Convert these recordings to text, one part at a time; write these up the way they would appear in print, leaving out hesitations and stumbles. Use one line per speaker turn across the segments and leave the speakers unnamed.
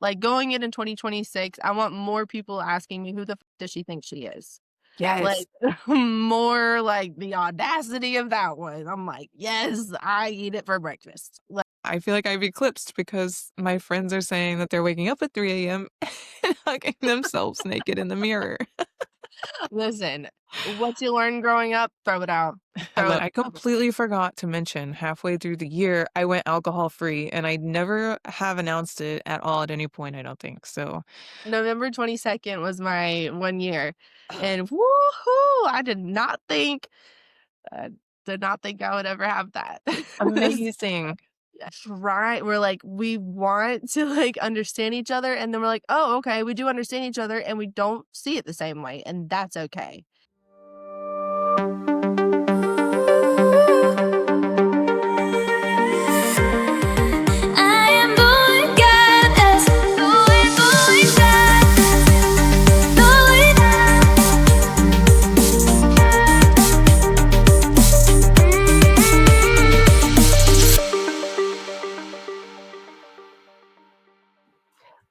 Like going into 2026, I want more people asking me who the does she think she is?
Yes.
Like more like the audacity of that one. I'm like, yes, I eat it for breakfast.
I feel like I've eclipsed because my friends are saying that they're waking up at 3 a.m. and hugging themselves naked in the mirror.
Listen, what you learn growing up, throw it out. Throw it
I completely forgot to mention halfway through the year, I went alcohol free and I never have announced it at all at any point, I don't think. So
November 22nd was my 1 year, and woohoo! I uh, did not think I would ever have that.
amazing.
Yes, right, we're like, we want to, like, understand each other, and then we're like, "Oh, okay, we do understand each other, and we don't see it the same way, and that's okay."
I am going goddess, going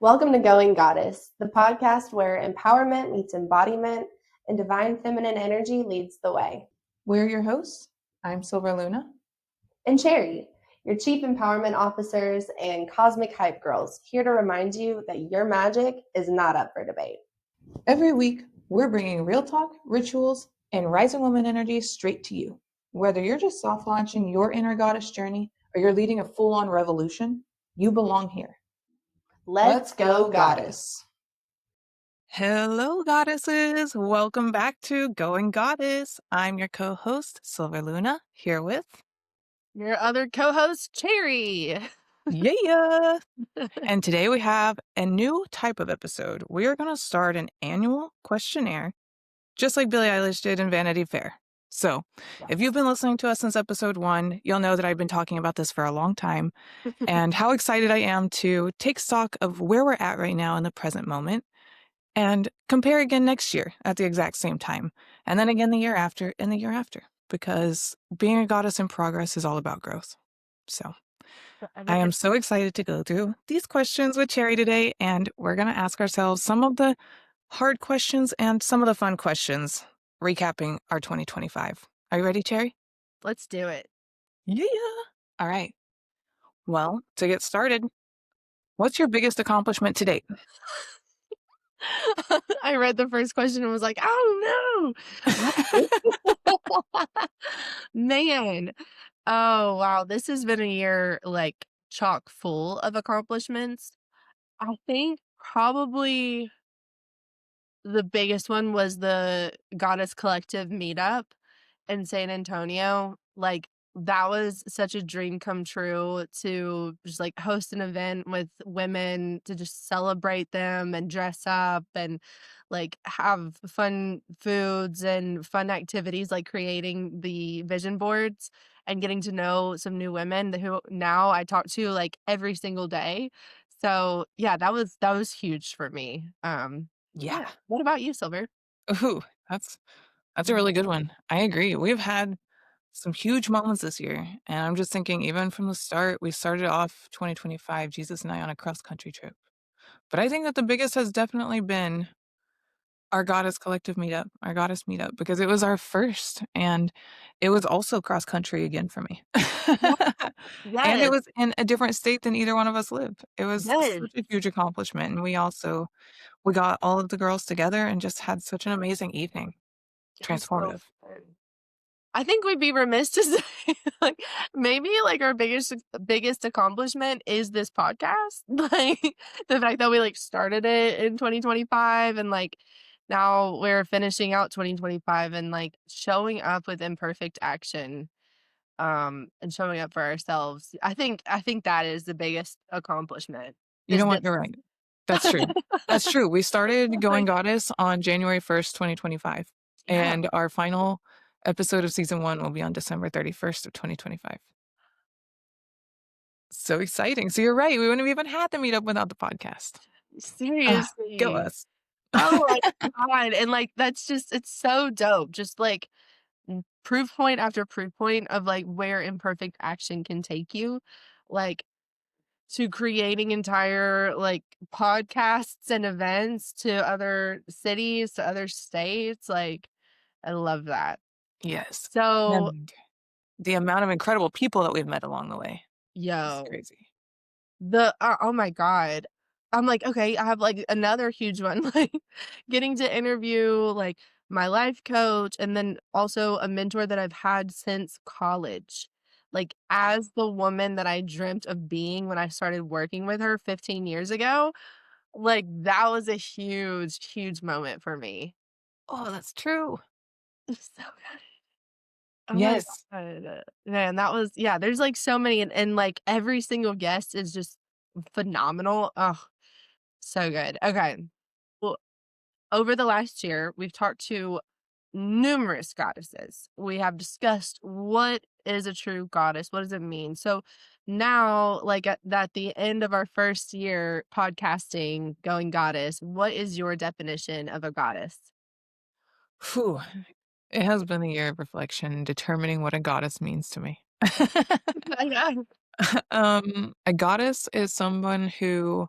Welcome to Going Goddess, the podcast where empowerment meets embodiment and divine feminine energy leads the way.
We're your hosts. I'm Silver Luna.
And Cherry, your chief empowerment officers and cosmic hype girls, here to remind you that your magic is not up for debate.
Every week, we're bringing real talk, rituals, and rising woman energy straight to you. Whether you're just soft launching your inner goddess journey or you're leading a full on revolution, you belong here.
Let's go, Goddess.
Hello, goddesses. Welcome back to Going Goddess. I'm your co-host, Silver Luna, here with
Your other co-host, Cherry.
Yeah. And today we have a new type of episode. We are going to start an annual questionnaire, just like Billie Eilish did in Vanity Fair. So if you've been listening to us since episode 1, you'll know that I've been talking about this for a long time and how excited I am to take stock of where we're at right now in the present moment and compare again next year at the exact same time, and then again the year after and the year after, because being a goddess in progress is all about growth. So I am so excited to go through these questions with Cherry today, and we're going to ask ourselves some of the hard questions and some of the fun questions, recapping our 2025. Are you ready, Cherry?
Let's do it.
Yeah. All right. Well, to get started, what's your biggest accomplishment to date?
I read the first question and was like, "Oh, no." Man. Oh, wow. This has been a year, like, chock full of accomplishments. I think probably the biggest one was the Goddess Collective meetup in San Antonio. Like, that was such a dream come true to just, like, host an event with women to just celebrate them and dress up and, like, have fun foods and fun activities, like creating the vision boards and getting to know some new women who now I talk to, like, every single day. So, yeah, that was huge for me.
Yeah.
Yeah. What about you, Silver?
Ooh, that's a really good one. I agree. We've had some huge moments this year, and I'm just thinking, even from the start, we started off 2025, Jesus and I, on a cross country trip. But I think that the biggest has definitely been our Goddess Collective meetup, our Goddess meetup, because it was our first, and it was also cross country again for me. And it
Yes,
was in a different state than either one of us live. It was
yes.
such a huge accomplishment, and we got all of the girls together and just had such an amazing evening.
It was so
Transformative.
fun. I think we'd be remiss to say, like, maybe, like, our biggest accomplishment is this podcast. Like, the fact that we, like, started it in 2025 and, like, now we're finishing out 2025 and, like, showing up with imperfect action, and showing up for ourselves. I think that is the biggest accomplishment,
You
is
know what?
this.
You're right. That's true. That's true. We started Going
Like,
Goddess on January 1st, 2025,
yeah.
and our final episode of season 1 will be on December 31st of 2025. So exciting. So you're right. We wouldn't have even had the meetup without the podcast. Go
Seriously.
us.
Oh my god, and, like, that's just it's so dope, just, like, proof point after proof point of, like, where imperfect action can take you, like, to creating entire like podcasts and events to other cities, to other states. Like, I love that.
Yes.
So,
And the amount of incredible people that we've met along the way is
yo,
crazy.
oh my god. I'm like, okay, I have like another huge one, like getting to interview like my life coach and then also a mentor that I've had since college. Like as the woman that I dreamt of being when I started working with her 15 years ago, like that was a huge, huge moment for me.
Oh, that's true.
So good. Oh my
Yes.
god. Man, that was yeah, there's like so many and like every single guest is just phenomenal. Oh, so good. Okay. Well, over the last year, we've talked to numerous goddesses. We have discussed what is a true goddess, what does it mean? So now, like at the end of our first year podcasting, going goddess, what is your definition of a goddess?
Phew. It has been a year of reflection determining what a goddess means to me.
I know.
A goddess is someone who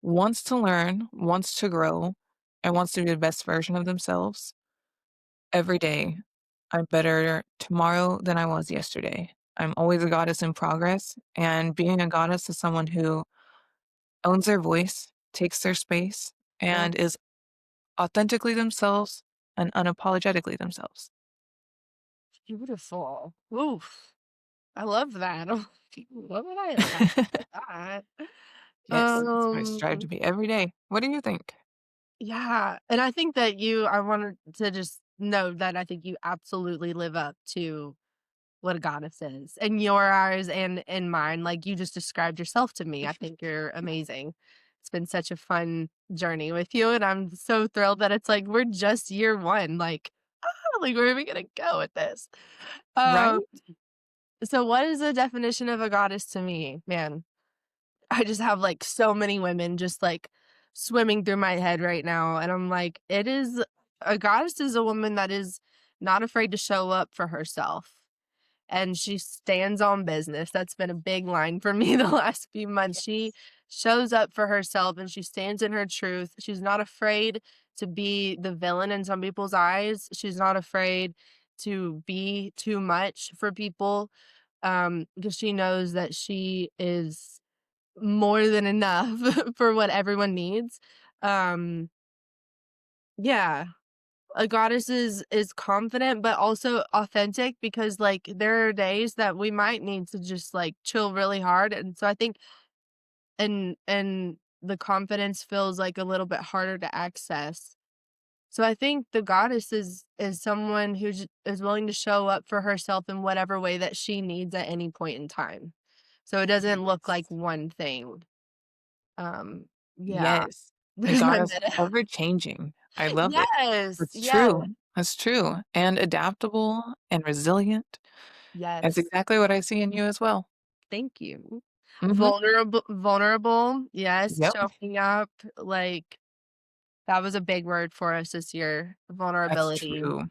wants to learn, wants to grow, and wants to be the best version of themselves every day. I'm better tomorrow than I was yesterday. I'm always a goddess in progress, and being a goddess is someone who owns their voice, takes their space,
Yeah,
and is authentically themselves and unapologetically themselves.
beautiful. Oof. I love that. What would I add to that?
Yes, that's what I strive to
Um,
be every day. What do you think?
yeah, and I think that I wanted to just know that I think you absolutely live up to what a goddess is in your eyes and in mine. Like you just described yourself to me. I think you're amazing. It's been such a fun journey with you, and I'm so thrilled that it's like we're just year one. Like, like where are we gonna go with this?
Right?
Um, so what is the definition of a goddess to me, man? I just have, like, so many women just, like, swimming through my head right now, and I'm like, it is a goddess is a woman that is not afraid to show up for herself, and she stands on business. That's been a big line for me the last few months. She
Yes.
shows up for herself, and she stands in her truth. She's not afraid to be the villain in some people's eyes. She's not afraid to be too much for people, because she knows that she is more than enough for what everyone needs. Um, yeah, a goddess is confident, but also authentic because, like, there are days that we might need to just, like, chill really hard, and so I think and the confidence feels, like, a little bit harder to access. So I think the goddess is someone who is willing to show up for herself in whatever way that she needs at any point in time. So it doesn't look like
Yes.
one thing. Um, yeah.
Yes. A
There's my
goddess
meta.
ever changing. I love it.
Yes,
It's
yes,
true. That's true. And adaptable and resilient. That's
yes.
exactly what I see in you as well.
Thank you.
Mhm.
Vulnerable, yes,
Yep.
showing up, like, that was a big word for us this year,
That's
vulnerability.
true.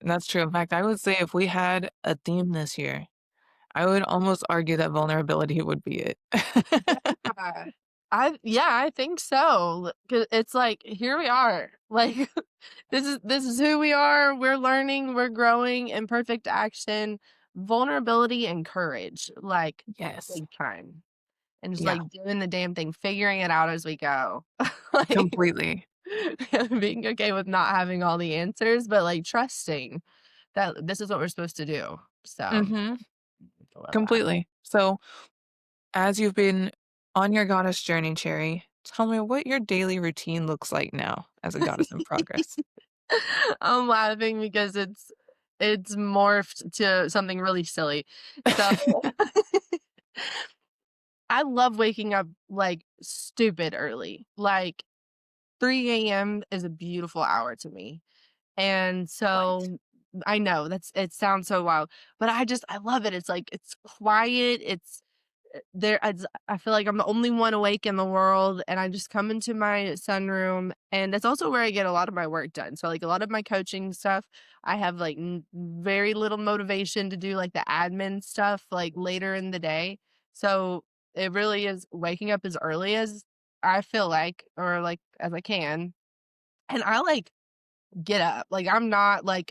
That's true. In fact, I would say if we had a theme this year, I would almost argue that vulnerability would be it.
Yeah. I think so. 'Cause it's like, here we are, like, this is who we are, we're learning, we're growing, imperfect action, vulnerability and courage, like,
Yes.
big time. And just,
Yeah,
like, doing the damn thing, figuring it out as we go. Like,
completely.
being okay with not having all the answers, but, like, trusting that this is what we're supposed to do. So,
Mhm.
I love that.
Completely. So, as you've been on your goddess journey, Cherry, tell me what your daily routine looks like now as a goddess in progress.
I'm laughing because it's morphed to something really silly. So, I love waking up, like, stupid early. Like, 3 AM is a beautiful hour to me. And
What?
so I know it sounds so wild, but I love it. It's like it's quiet. It's I feel like I'm the only one awake in the world, and I just come into my sunroom, and that's also where I get a lot of my work done. So like a lot of my coaching stuff, I have like very little motivation to do like the admin stuff like later in the day. So It really is waking up as early as I feel like, or, like, as I can, and I, like, get up. Like, I'm not, like,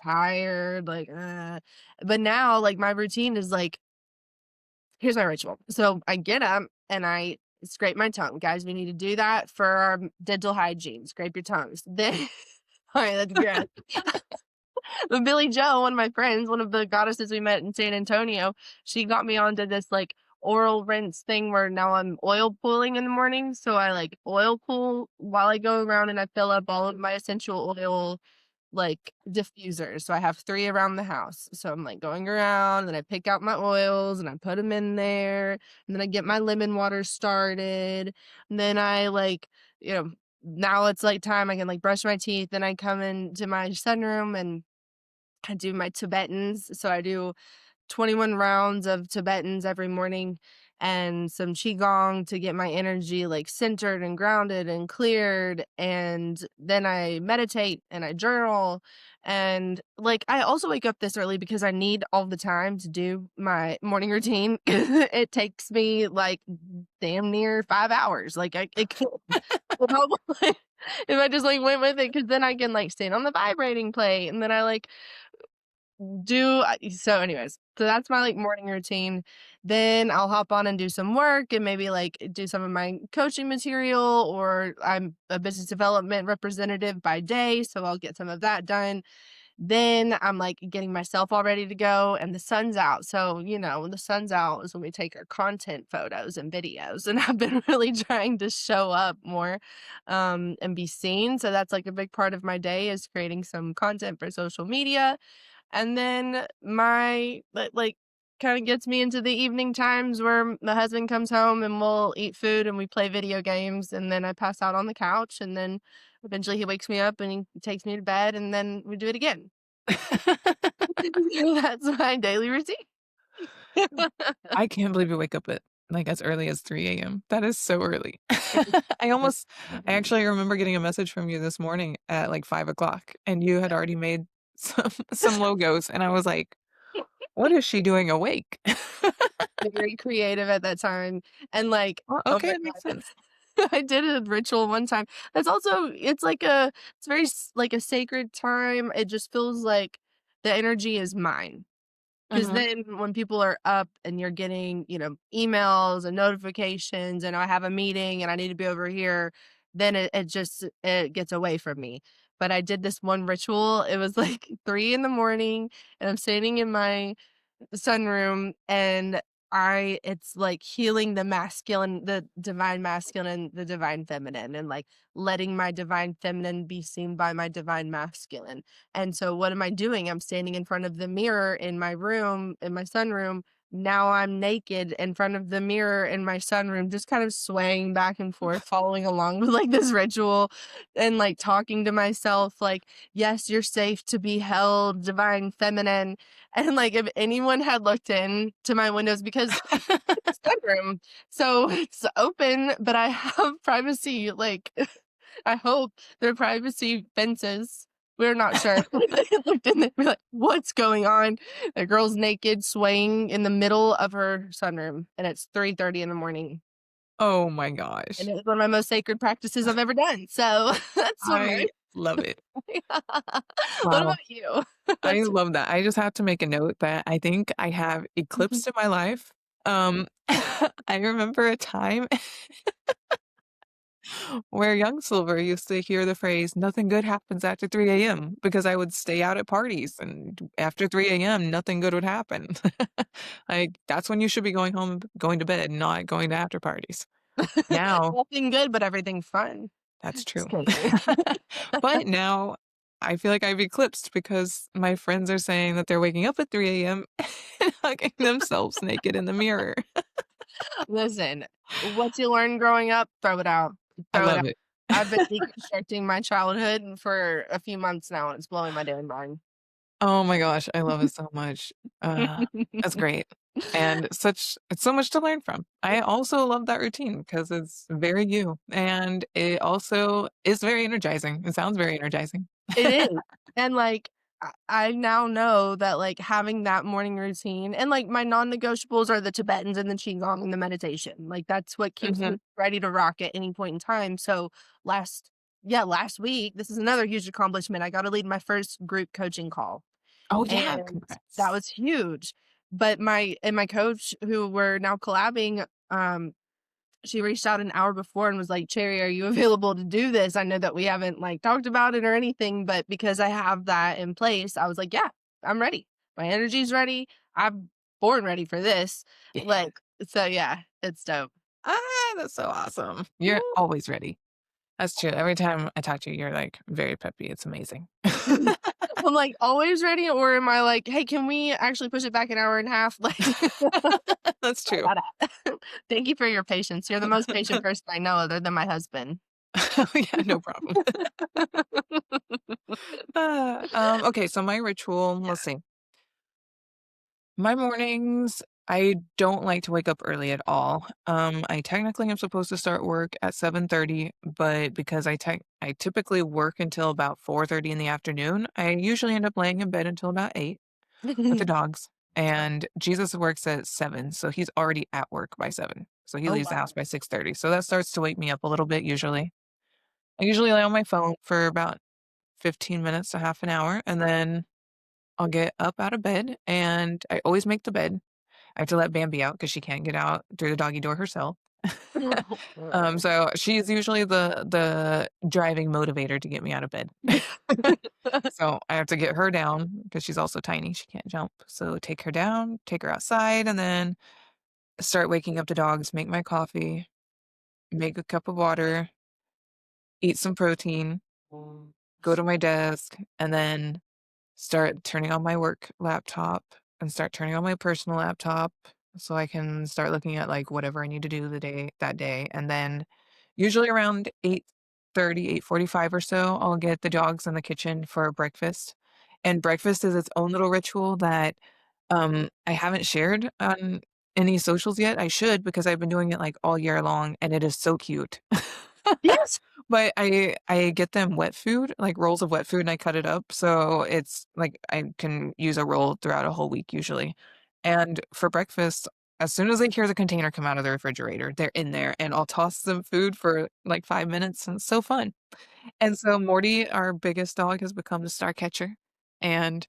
tired, like, but now, like, my routine is, like, here's my ritual. So, I get up and I scrape my tongue. Guys, we need to do that for our dental hygiene. Scrape your tongues. Then alright, that's good. But Billy Joe, one of my friends, one of the goddesses we met in San Antonio, she got me onto this like oral rinse thing where now I'm oil pulling in the morning. So I like oil pull while I go around and I fill up all of my essential oil like diffusers. So I have 3 around the house. So I'm like going around and I pick out my oils and I put them in there. And then I get my lemon water started. And then I like, you know, now it's like time I can like brush my teeth. Then I come into my sunroom and I do my Tibetans. So I do 21 rounds of Tibetans every morning and some qigong to get my energy like centered and grounded and cleared. And then I meditate and I journal. And like I also wake up this early because I need all the time to do my morning routine. It takes me like damn near 5 hours. Like I it could if I just like went with it, because then I can like stand on the vibrating plate and then I like so anyways, so that's my, like, morning routine. Then I'll hop on and do some work and maybe, like, do some of my coaching material, or I'm a business development representative by day, so I'll get some of that done. Then I'm, like, getting myself all ready to go, and the sun's out, so, when the sun's out is when we take our content photos and videos, and I've been really trying to show up more, and be seen, so that's, like, a big part of my day is creating some content for social media. And then like, kinda gets me into the evening times where my husband comes home and we'll eat food and we play video games, and then I pass out on the couch, and then eventually he wakes me up and he takes me to bed, and then we do it again. That's my daily routine.
I can't believe you wake up at, like, as early as 3 a.m. That is so early. I actually remember getting a message from you this morning at, like, 5 o'clock, and you had already made some logos, and I was like, "What is she doing awake?"
Very creative at that time, and, like,
Well,
oh
okay,
my
it makes
god,
sense.
I did a ritual one time. It's very like a sacred time. It just feels like the energy is mine. 'Cause
Mhm.
then when people are up and you're getting, emails and notifications and I have a meeting and I need to be over here, then it gets away from me. But I did this one ritual. It was like 3 in the morning and I'm standing in my sunroom and it's like healing the divine masculine, the divine feminine, and like letting my divine feminine be seen by my divine masculine. And so what am I doing? I'm standing in front of the mirror in my room, in my sunroom. Now I'm naked in front of the mirror in my sunroom, just kind of swaying back and forth, following along with like this ritual and like talking to myself like, yes, you're safe to be held, divine feminine. And, like, if anyone had looked in to my windows because it's a bedroom, so it's open, but I have privacy, like, I hope they're privacy fences. We're not sure. They looked in there and be like, "What's going on?" The girl's naked, swaying in the middle of her sunroom, and it's 3:30 in the morning,
Oh my
and
gosh.
it was one of my most sacred practices I've ever done, so that's what
I
mine.
love it.
What
Wow.
about you?
I
What's
love that. I just have to make a note that I think I have eclipsed in my life. I remember a time where young Silver used to hear the phrase, "Nothing good happens after 3 a.m." because I would stay out at parties, and after 3 a.m., nothing good would happen. Like, that's when you should be going home, going to bed, not going to after parties. Now
nothing good, but everything fun.
that's
Just
true.
kidding.
But now I feel like I've eclipsed because my friends are saying that they're waking up at 3 a.m. and hugging themselves naked in the mirror.
Listen, what you learn growing up, throw it out.
I
Throw it out.
love it.
I've been deconstructing my childhood for a few months now, and it's blowing my damn mind.
Oh my gosh, I love it so much. That's great. And it's so much to learn from. I also love that routine because it's very you, and it also is very energizing. It sounds very energizing.
It is, and, like, I now know that, like, having that morning routine and, like, my non-negotiables are the Tibetans and the Qigong and the meditation. Like, that's what keeps me
Mhm.
ready to rock at any point in time. So last last week, this is another huge accomplishment. I got to lead my first group coaching call,
Oh, yeah,
and that
congrats.
was huge. But my coach who we're now collabing, she reached out an hour before and was like, "Cherry, are you available to do this? I know that we haven't, like, talked about it or anything, but because I have that in place," I was like, "Yeah, I'm ready. My energy's ready. I'm born ready for this."
Yeah.
Like, so yeah, it's dope.
That's so awesome. You're always ready. That's true. Every time I talk to you, you're, like, very peppy. It's amazing.
I'm like, "Always ready," or am I like, "Hey, can we actually push it back an hour and a half?" Like,
That's
I
true.
gotta thank you for your patience. You're the most patient person I know other than my husband.
Yeah, no problem. Okay, so my ritual, let's see. My mornings, I don't like to wake up early at all. I technically am supposed to start work at 7:30, but because I typically work until about 4:30 in the afternoon, I usually end up laying in bed until about 8 with the dogs. And Jesus works at 7, so he's already at work by 7. So he
Oh,
leaves the house
wow.
by 6:30. So that starts to wake me up a little bit usually. I usually lay on my phone for about 15 minutes to half an hour, and then I'll get up out of bed, and I always make the bed. I have to let Bambi out because she can't get out through the doggy door herself. So she's usually the driving motivator to get me out of bed. So I have to get her down because she's also tiny, she can't jump. So take her down, take her outside, and then start waking up the dogs, make my coffee, make a cup of water, eat some protein, go to my desk, and then start turning on my work laptop and start turning on my personal laptop so I can start looking at, like, whatever I need to do that day, and then usually around 8:30, 8:45 or so, I'll get the dogs in the kitchen for breakfast, and breakfast is its own little ritual that, I haven't shared on any socials yet. I should because I've been doing it, like, all year long, and it is so cute.
Yes.
But I get them wet food, like rolls of wet food, and I cut it up, so it's like I can use a roll throughout a whole week usually. And for breakfast, as soon as I hear the container come out of the refrigerator, they're in there, and I'll toss them food for like 5 minutes, and it's so fun. And so Morty, our biggest dog, has become the star catcher, and,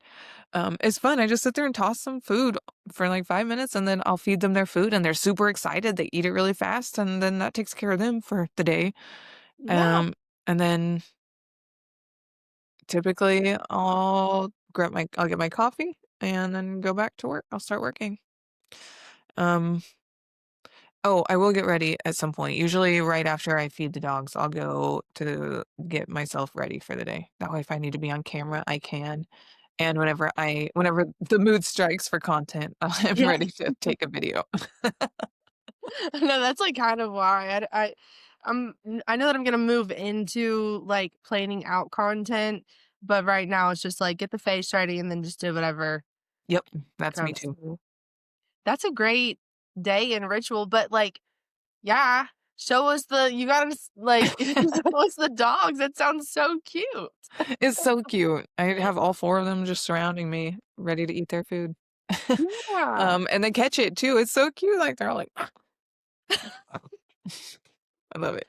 it's fun. I just sit there and toss some food for like 5 minutes, and then I'll feed them their food, and they're super excited. They eat it really fast, and then that takes care of them for the day.
Yeah.
Um, and then typically I'll get my coffee and then go back to work. I'll start working. Um, oh, I will get ready at some point. Usually right after I feed the dogs, I'll go to get myself ready for the day. That way if I need to be on camera, I can. And whenever the mood strikes for content, I'm
Yeah.
ready to take a video.
No, that's, like, kind of why I know that I'm gonna move into, like, planning out content, but right now it's just, like, get the face ready and then just do whatever
Yep, that's me
comes
too.
through. That's a great day and ritual, but, like, yeah, show us the you gotta like, show us the dogs, that sounds so cute.
It's so cute. I have all 4 of them just surrounding me, ready to eat their food.
Yeah.
And they catch it too. It's so cute, like, they're all like, I love it.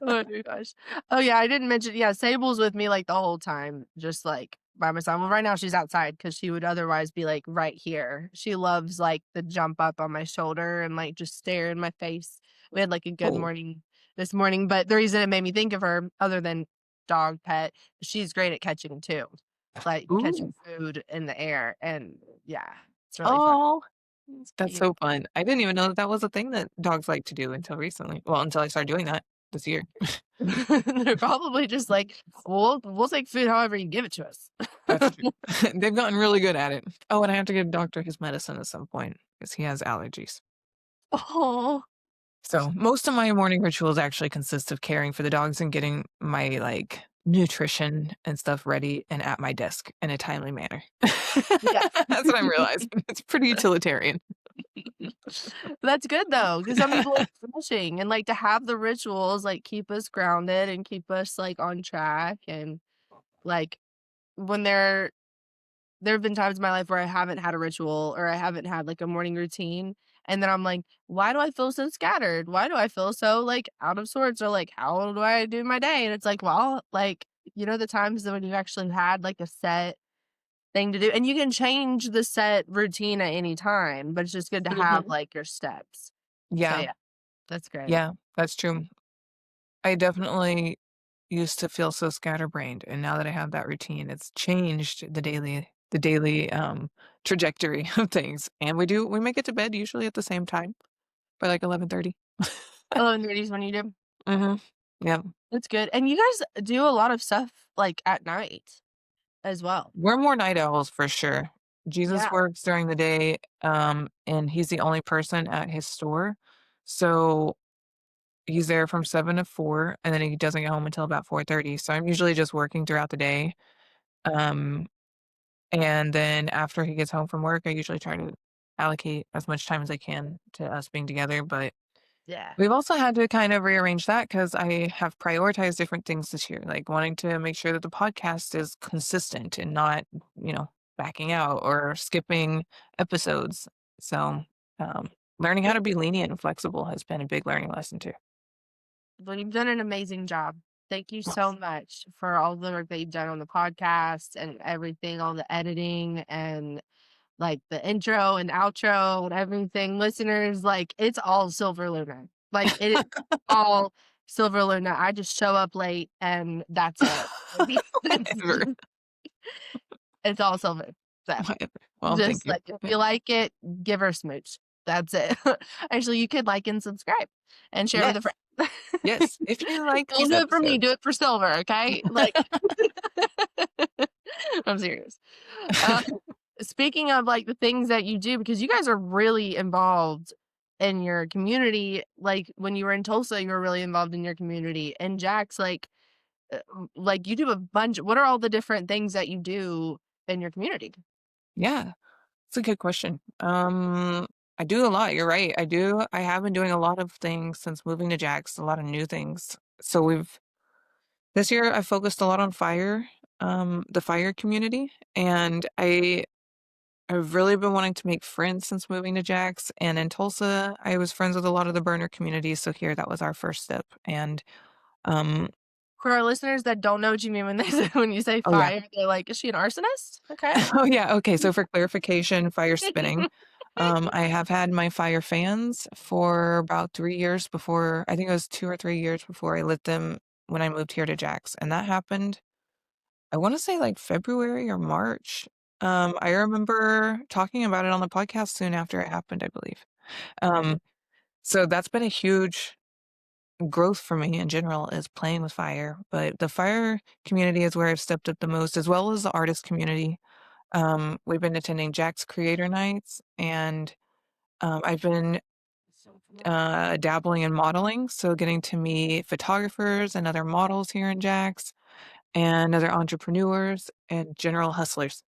Oh my gosh. Oh, yeah, I didn't mention yeah, Sable's with me, like, the whole time, just, like, by my side. Well, right now she's outside because she would otherwise be, like, right here. She loves, like, the jump up on my shoulder and, like, just stare in my face. We had, like, a good
Oh.
morning this morning, but the reason it made me think of her, other than dog pet, she's great at catching too, like, catching
Ooh.
food in the air, and yeah, it's really fun.
Oh,
It's
that's
cute.
so fun. I didn't even know that that was a thing that dogs like to do until recently. Well, until I started doing that this year.
They're probably just like, "We'll take food however you give it to us."
That's true. They've gotten really good at it. Oh, and I have to get a doctor his medicine at some point because he has allergies.
Oh.
So most of my morning rituals actually consist of caring for the dogs and getting my like nutrition and stuff ready and at my desk in a timely manner.
Yeah.
That's what I'm realizing. It's pretty utilitarian.
That's good though, because some people like finishing and like to have the rituals, like, keep us grounded and keep us, like, on track and, like, when they're there have been times in my life where I haven't had a ritual or I haven't had like a morning routine. And then I'm like, why do I feel so scattered? Why do I feel so like out of sorts? Or like, how do I do my day? And it's like, well, like, the times that when you actually had like a set thing to do, and you can change the set routine at any time, but it's just good to have
Mhm.
like your steps. So
Yeah,
yeah, that's great.
yeah, that's true. I definitely used to feel so scatterbrained, and now that I have that routine, it's changed the daily trajectory of things. And we make it to bed usually at the same time by like 11:30.
Oh, and the when you do.
Mhm. Yeah.
That's good. And you guys do a lot of stuff like at night as well.
We're more night owls for sure. Jesus
Yeah.
works during the day, and he's the only person at his store. So he's there from 7 to 4, and then he doesn't get home until about 4:30. So I'm usually just working throughout the day. Um, and then after he gets home from work, I usually try to allocate as much time as I can to us being together. But
Yeah.
we've also had to kind of rearrange that because I have prioritized different things this year, like wanting to make sure that the podcast is consistent and not, backing out or skipping episodes. So, learning how to be lenient and flexible has been a big learning lesson too.
Well, you've done an amazing job. Thank you so much for all the work that you've done on the podcast and everything, all the editing and like the intro and outro and everything. Listeners, like it's all Silver Luna. Like it is all Silver Luna. I just show up late and that's it.
Whatever,
It's all Silver. So
whatever. Well, thank
just
you.
like if you like it, give her a smooch. That's it. Actually, you could like and subscribe and share with a
Yes,
friend.
yes. If you like
Don't
these
do it for me, do
episodes.
it for Silver, okay? Like I'm serious. Uh, speaking of, like, the things that you do, because you guys are really involved in your community, like, when you were in Tulsa, you were really involved in your community, and Jack's, like, you do a bunch what are all the different things that you do in your community?
Yeah. It's a good question. I do a lot. You're right. I do. I have been doing a lot of things since moving to Jax, a lot of new things. So this year I focused a lot on the fire community, and I've really been wanting to make friends since moving to Jax. And in Tulsa, I was friends with a lot of the burner community. So here that was our first step. And um,
For our listeners that don't know what you mean when they say when you say
oh yeah.
fire, they're like, "Is she an arsonist?" Okay.
Oh, yeah, okay, so for clarification, fire spinning. I have had my fire fans for about 3 years before I think it was 2 or 3 years before I lit them when I moved here to Jax, and that happened, I wanna say, like, February or March. I remember talking about it on the podcast soon after it happened, I believe. Um, so that's been a huge growth for me in general is playing with fire, but the fire community is where I've stepped up the most, as well as the artist community. We've been attending Jack's Creator Nights, and I've been dabbling in modeling, so getting to meet photographers and other models here in Jack's, and other entrepreneurs and general hustlers.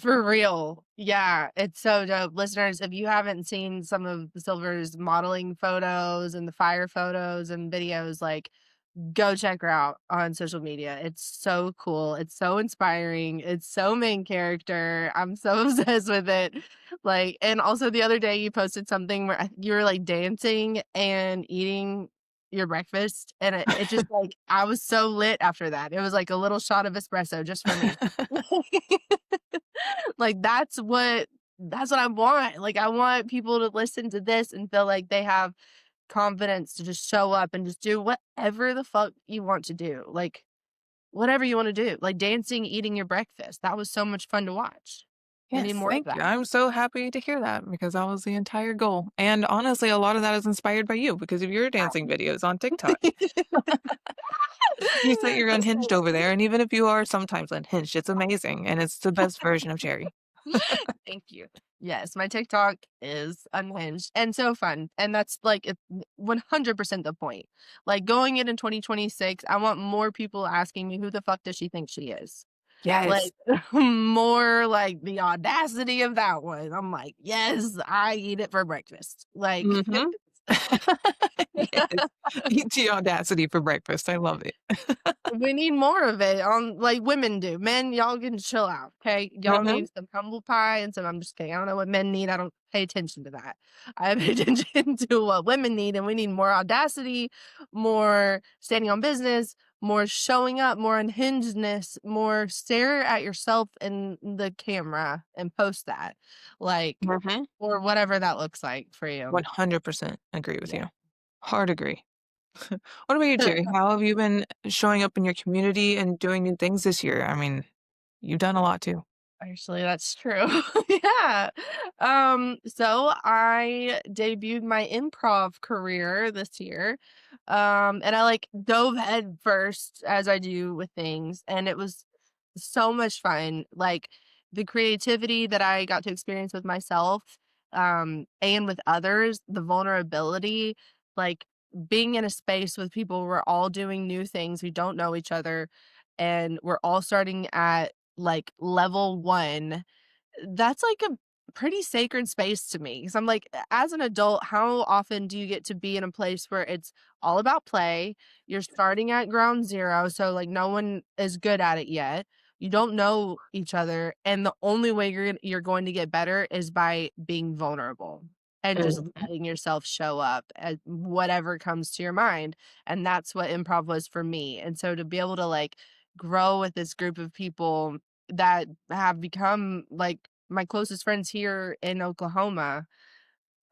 For real. Yeah, it's so dope. Listeners, if you haven't seen some of Silver's modeling photos and the fire photos and videos, like go check her out on social media. It's so cool. It's so inspiring. It's so main character. I'm so obsessed with it. Like, and also the other day you posted something where you were like dancing and eating your breakfast. And it just like, I was so lit after that. It was like a little shot of espresso just for me. Like that's what I want. Like I want people to listen to this and feel like they have confidence to just show up and just do whatever the fuck you want to do. Like whatever you want to do. Like dancing, eating your breakfast. That was so much fun to watch. We need
Yes,
more of
thank you.
that.
I'm so happy to hear that because that was the entire goal. And honestly, a lot of that is inspired by you because of your dancing videos on TikTok. You said you're unhinged over there, and even if you are sometimes unhinged, it's amazing, and it's the best version of Cherry.
Thank you. Yes, my TikTok is unhinged and so fun. And that's like 100% the point. Like going in 2026, I want more people asking me, who the fuck does she think she is?
Yes.
Like more like the audacity of that one. I'm like, yes, I eat it for breakfast. Like
Mhm. Yes. Eat the audacity for breakfast. I love it.
We need more of it on like women do. Men, y'all can chill out, okay? Y'all
Mhm.
need some humble pie and some I'm just kidding. I don't know what men need. I don't pay attention to that. I pay attention to what women need, and we need more audacity, more standing on business, more showing up, more unhingedness, more stare at yourself in the camera and post that. Like,
Mhm.
or whatever that looks like for you.
100% agree with
Yeah.
you. Hard agree. What about you, Jerry? How have you been showing up in your community and doing new things this year? I mean, you've done a lot too.
Actually, that's true. Yeah. So I debuted my improv career this year. And I like dove head first as I do with things, and it was so much fun. Like the creativity that I got to experience with myself, and with others, the vulnerability, like being in a space with people, we're all doing new things, we don't know each other, and we're all starting at like level 1, that's like a pretty sacred space to me. Because 'cause I'm like, as an adult, how often do you get to be in a place where it's all about play? You're starting at ground zero, so, like, no one is good at it yet. You don't know each other, and the only way you're going to get better is by being vulnerable and just
Mhm.
letting yourself show up at whatever comes to your mind, and that's what improv was for me, and so to be able to, like, grow with this group of people that have become, like, my closest friends here in Oklahoma.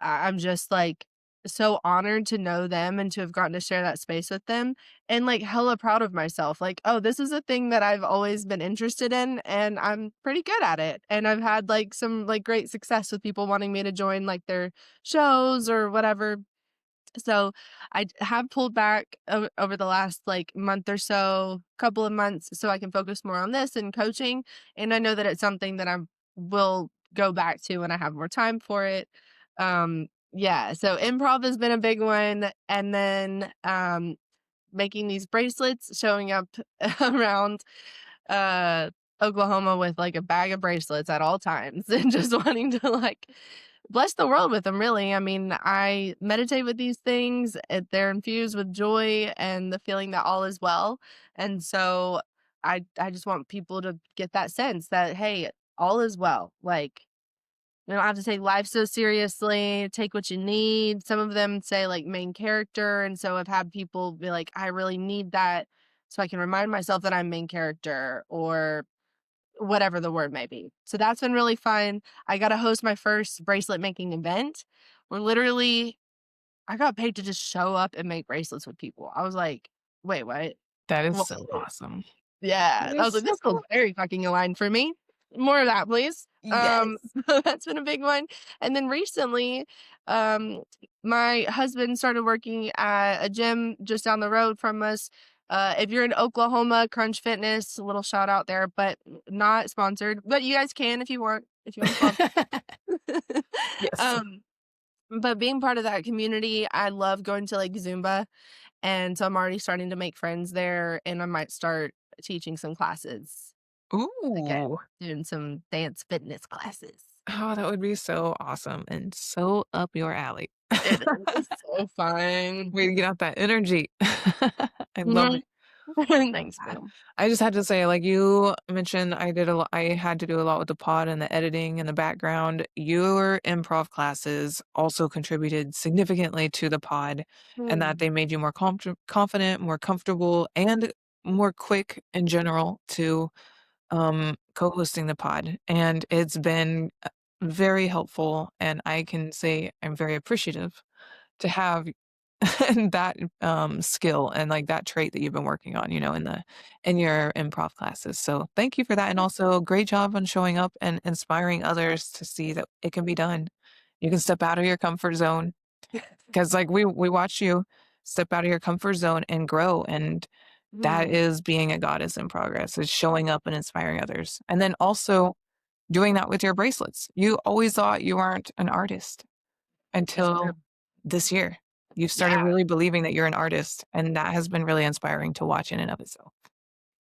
I'm just, like, so honored to know them and to have gotten to share that space with them, and, like, hella proud of myself, like, "Oh, this is a thing that I've always been interested in, and I'm pretty good at it," and I've had, like, some, like, great success with people wanting me to join, like, their shows or whatever. So have pulled back over the last like month or so, couple of months, so I can focus more on this and coaching. And I know that it's something that I will go back to when I have more time for it. Yeah. So improv has been a big one, and then making these bracelets, showing up around uh, Oklahoma with, like, a bag of bracelets at all times and just wanting to, like, bless the world with them. Really. I mean, I meditate with these things, they're infused with joy and the feeling that all is well, and so I just want people to get that sense that, "Hey, all is well." Like, you don't have to take life so seriously, take what you need. Some of them say, like, main character, and so I've had people be like, "I really need that so I can remind myself that I'm main character," or whatever the word may be. So that's been really fun. I got to host my first bracelet making event where literally I got paid to just show up and make bracelets with people. I was like, "Wait, what?"
That is
What?
so awesome.
Yeah,
That
I was
is
like,
so
"This feels
cool.
very fucking aligned for me. More of that, please."
Yes.
So that's been a big one, and then recently, um, my husband started working at a gym just down the road from us. If you're in Oklahoma, Crunch Fitness, a little shout out there, but not sponsored, but you guys can if you want to sponsor.
Yes.
Um, but being part of that community, I love going to, like, Zumba, and so I'm already starting to make friends there, and I might start teaching some classes again,
Ooh.
doing some dance fitness classes.
Oh, that would be so awesome and so up your alley.
It is so fun.
Way to get out that energy. I love
Mhm.
it.
Thanks,
Yeah.
boo.
I just had to say, like you mentioned, I had to do a lot with the pod and the editing and the background. Your improv classes also contributed significantly to the pod, and that
Mm,
they made you more confident, more comfortable, and more quick in general to co-hosting the pod. And it's been very helpful, and I can say I'm very appreciative to have that, skill and, like, that trait that you've been working on, in your improv classes. So, thank you for that, and also great job on showing up and inspiring others to see that it can be done. You can step out of your comfort zone because, like, we watch you step out of your comfort zone and grow, and that
mm,
is being a goddess in progress, is showing up and inspiring others. And then also doing that with your bracelets. You always thought you weren't an artist
it's true.
until this year. You've started
Yeah.
really believing that you're an artist, and that has been really inspiring to watch in and of itself.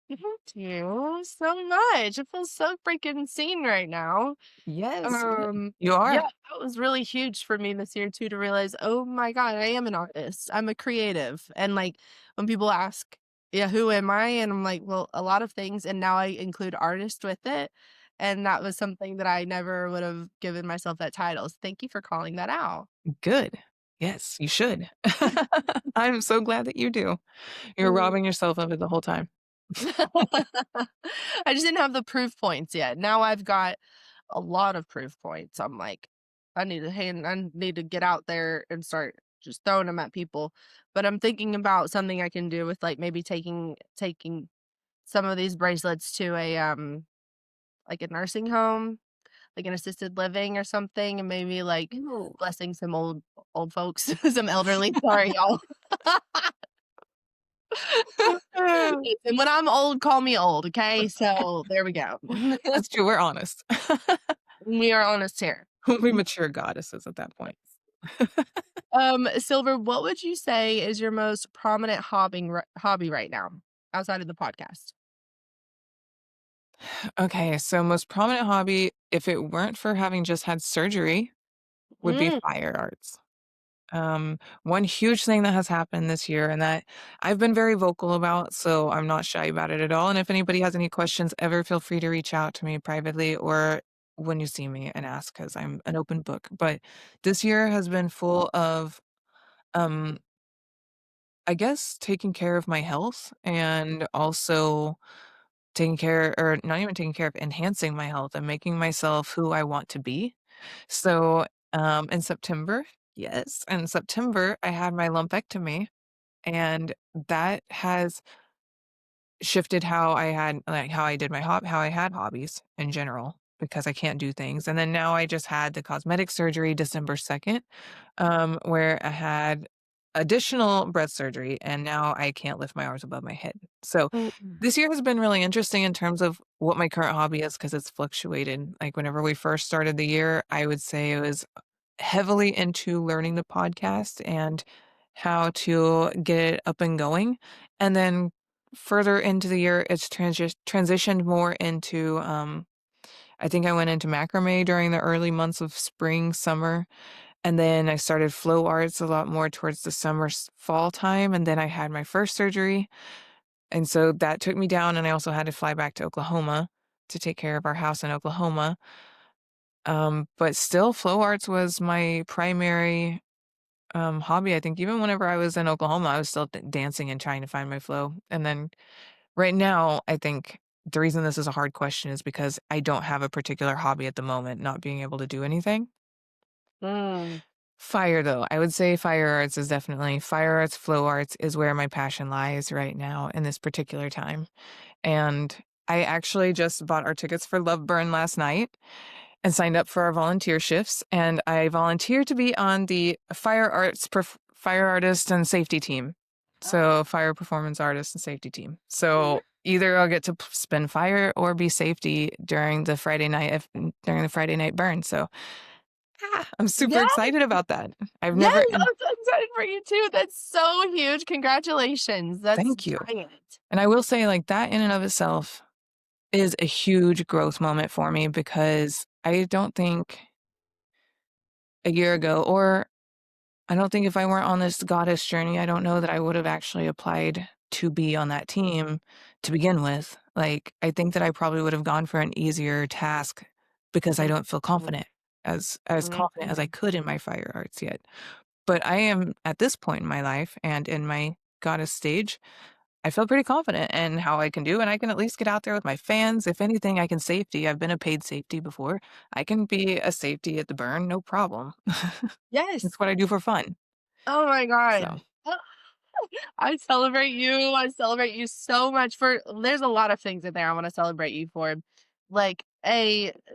Thank you so much. It feels so freaking seen right now.
Yes, you
Yeah,
are.
that was really huge for me this year too to realize, oh my God, I am an artist. I'm a creative. And like when people ask, yeah, who am I? And I'm like, well, a lot of things. And now I include artist with it. And that was something that I never would have given myself that title. So thank you for calling that out.
Good. Yes, you should. I'm so glad that you do. You're
Mm.
robbing yourself of it the whole time.
I just didn't have the proof points yet. Now I've got a lot of proof points. I'm like, I need to get out there and start just throwing them at people. But I'm thinking about something I can do with like maybe taking some of these bracelets to a like a nursing home, like an assisted living or something, and maybe like
Ooh.
blessing some old folks, some elderly. Sorry, y'all. And when I'm old, call me old, okay? So there we go.
That's true, we're honest.
We are honest here.
We mature goddesses at that point.
Silver, what would you say is your most prominent hobby right now outside of the podcast?
Okay, so most prominent hobby, if it weren't for having just had surgery, would be
Mm,
fire arts. One huge thing that has happened this year and that I've been very vocal about, so I'm not shy about it at all. And if anybody has any questions, ever feel free to reach out to me privately or when you see me and ask because I'm an open book. But this year has been full of, um, I guess, taking care of my health and also taking care, or not even taking care of, enhancing my health and making myself who I want to be. So, in September, yes, in September, I had my lumpectomy, and that has shifted how I had like, how I did my how I had hobbies in general because I can't do things, and then now I just had the cosmetic surgery December 2nd, where I had additional breast surgery, and now I can't lift my arms above my head. So,
mm,
this year has been really interesting in terms of what my current hobby is because it's fluctuated. Like, whenever we first started the year, I would say it was heavily into learning the podcast and how to get it up and going. And then further into the year, it's transitioned more into, I think I went into macrame during the early months of spring, summer. And then I started flow arts a lot more towards the summer, fall time. And then I had my first surgery. And so that took me down. And I also had to fly back to Oklahoma to take care of our house in Oklahoma. But still, flow arts was my primary hobby. I think even whenever I was in Oklahoma, I was still dancing and trying to find my flow. And then right now, I think the reason this is a hard question is because I don't have a particular hobby at the moment, not being able to do anything.
mm.
Fire, though, I would say fire arts is definitely fire arts, flow arts is where my passion lies right now in this particular time. And I actually just bought our tickets for Love Burn last night and signed up for our volunteer shifts. And I volunteer to be on the fire artist and safety team. So fire performance artist and safety team. So either I'll get to spin fire or be safety during the during the Friday night burn. So I'm super
Yeah,
excited about that. I've
yes,
never.
I'm so excited for you too. That's so huge. Congratulations. That's
Thank you.
giant.
And I will say, like, that in and of itself is a huge growth moment for me because I don't think a year ago, or I don't think if I weren't on this goddess journey, I don't know that I would have actually applied to be on that team to begin with. Like, I think that I probably would have gone for an easier task because I
Mm,
don't feel
mm,
confident as confident as I
mhm.
could in my fire arts yet. But I am at this point in my life and in my goddess stage, I feel pretty confident in how I can do, and I can at least get out there with my fans. If anything, I can safety. I've been a paid safety before. I can be a safety at the burn, no problem.
Yes.
It's what I do for fun.
Oh my
So,
God. I celebrate you. I celebrate you so much for there's a lot of things in there I want to celebrate you for. Like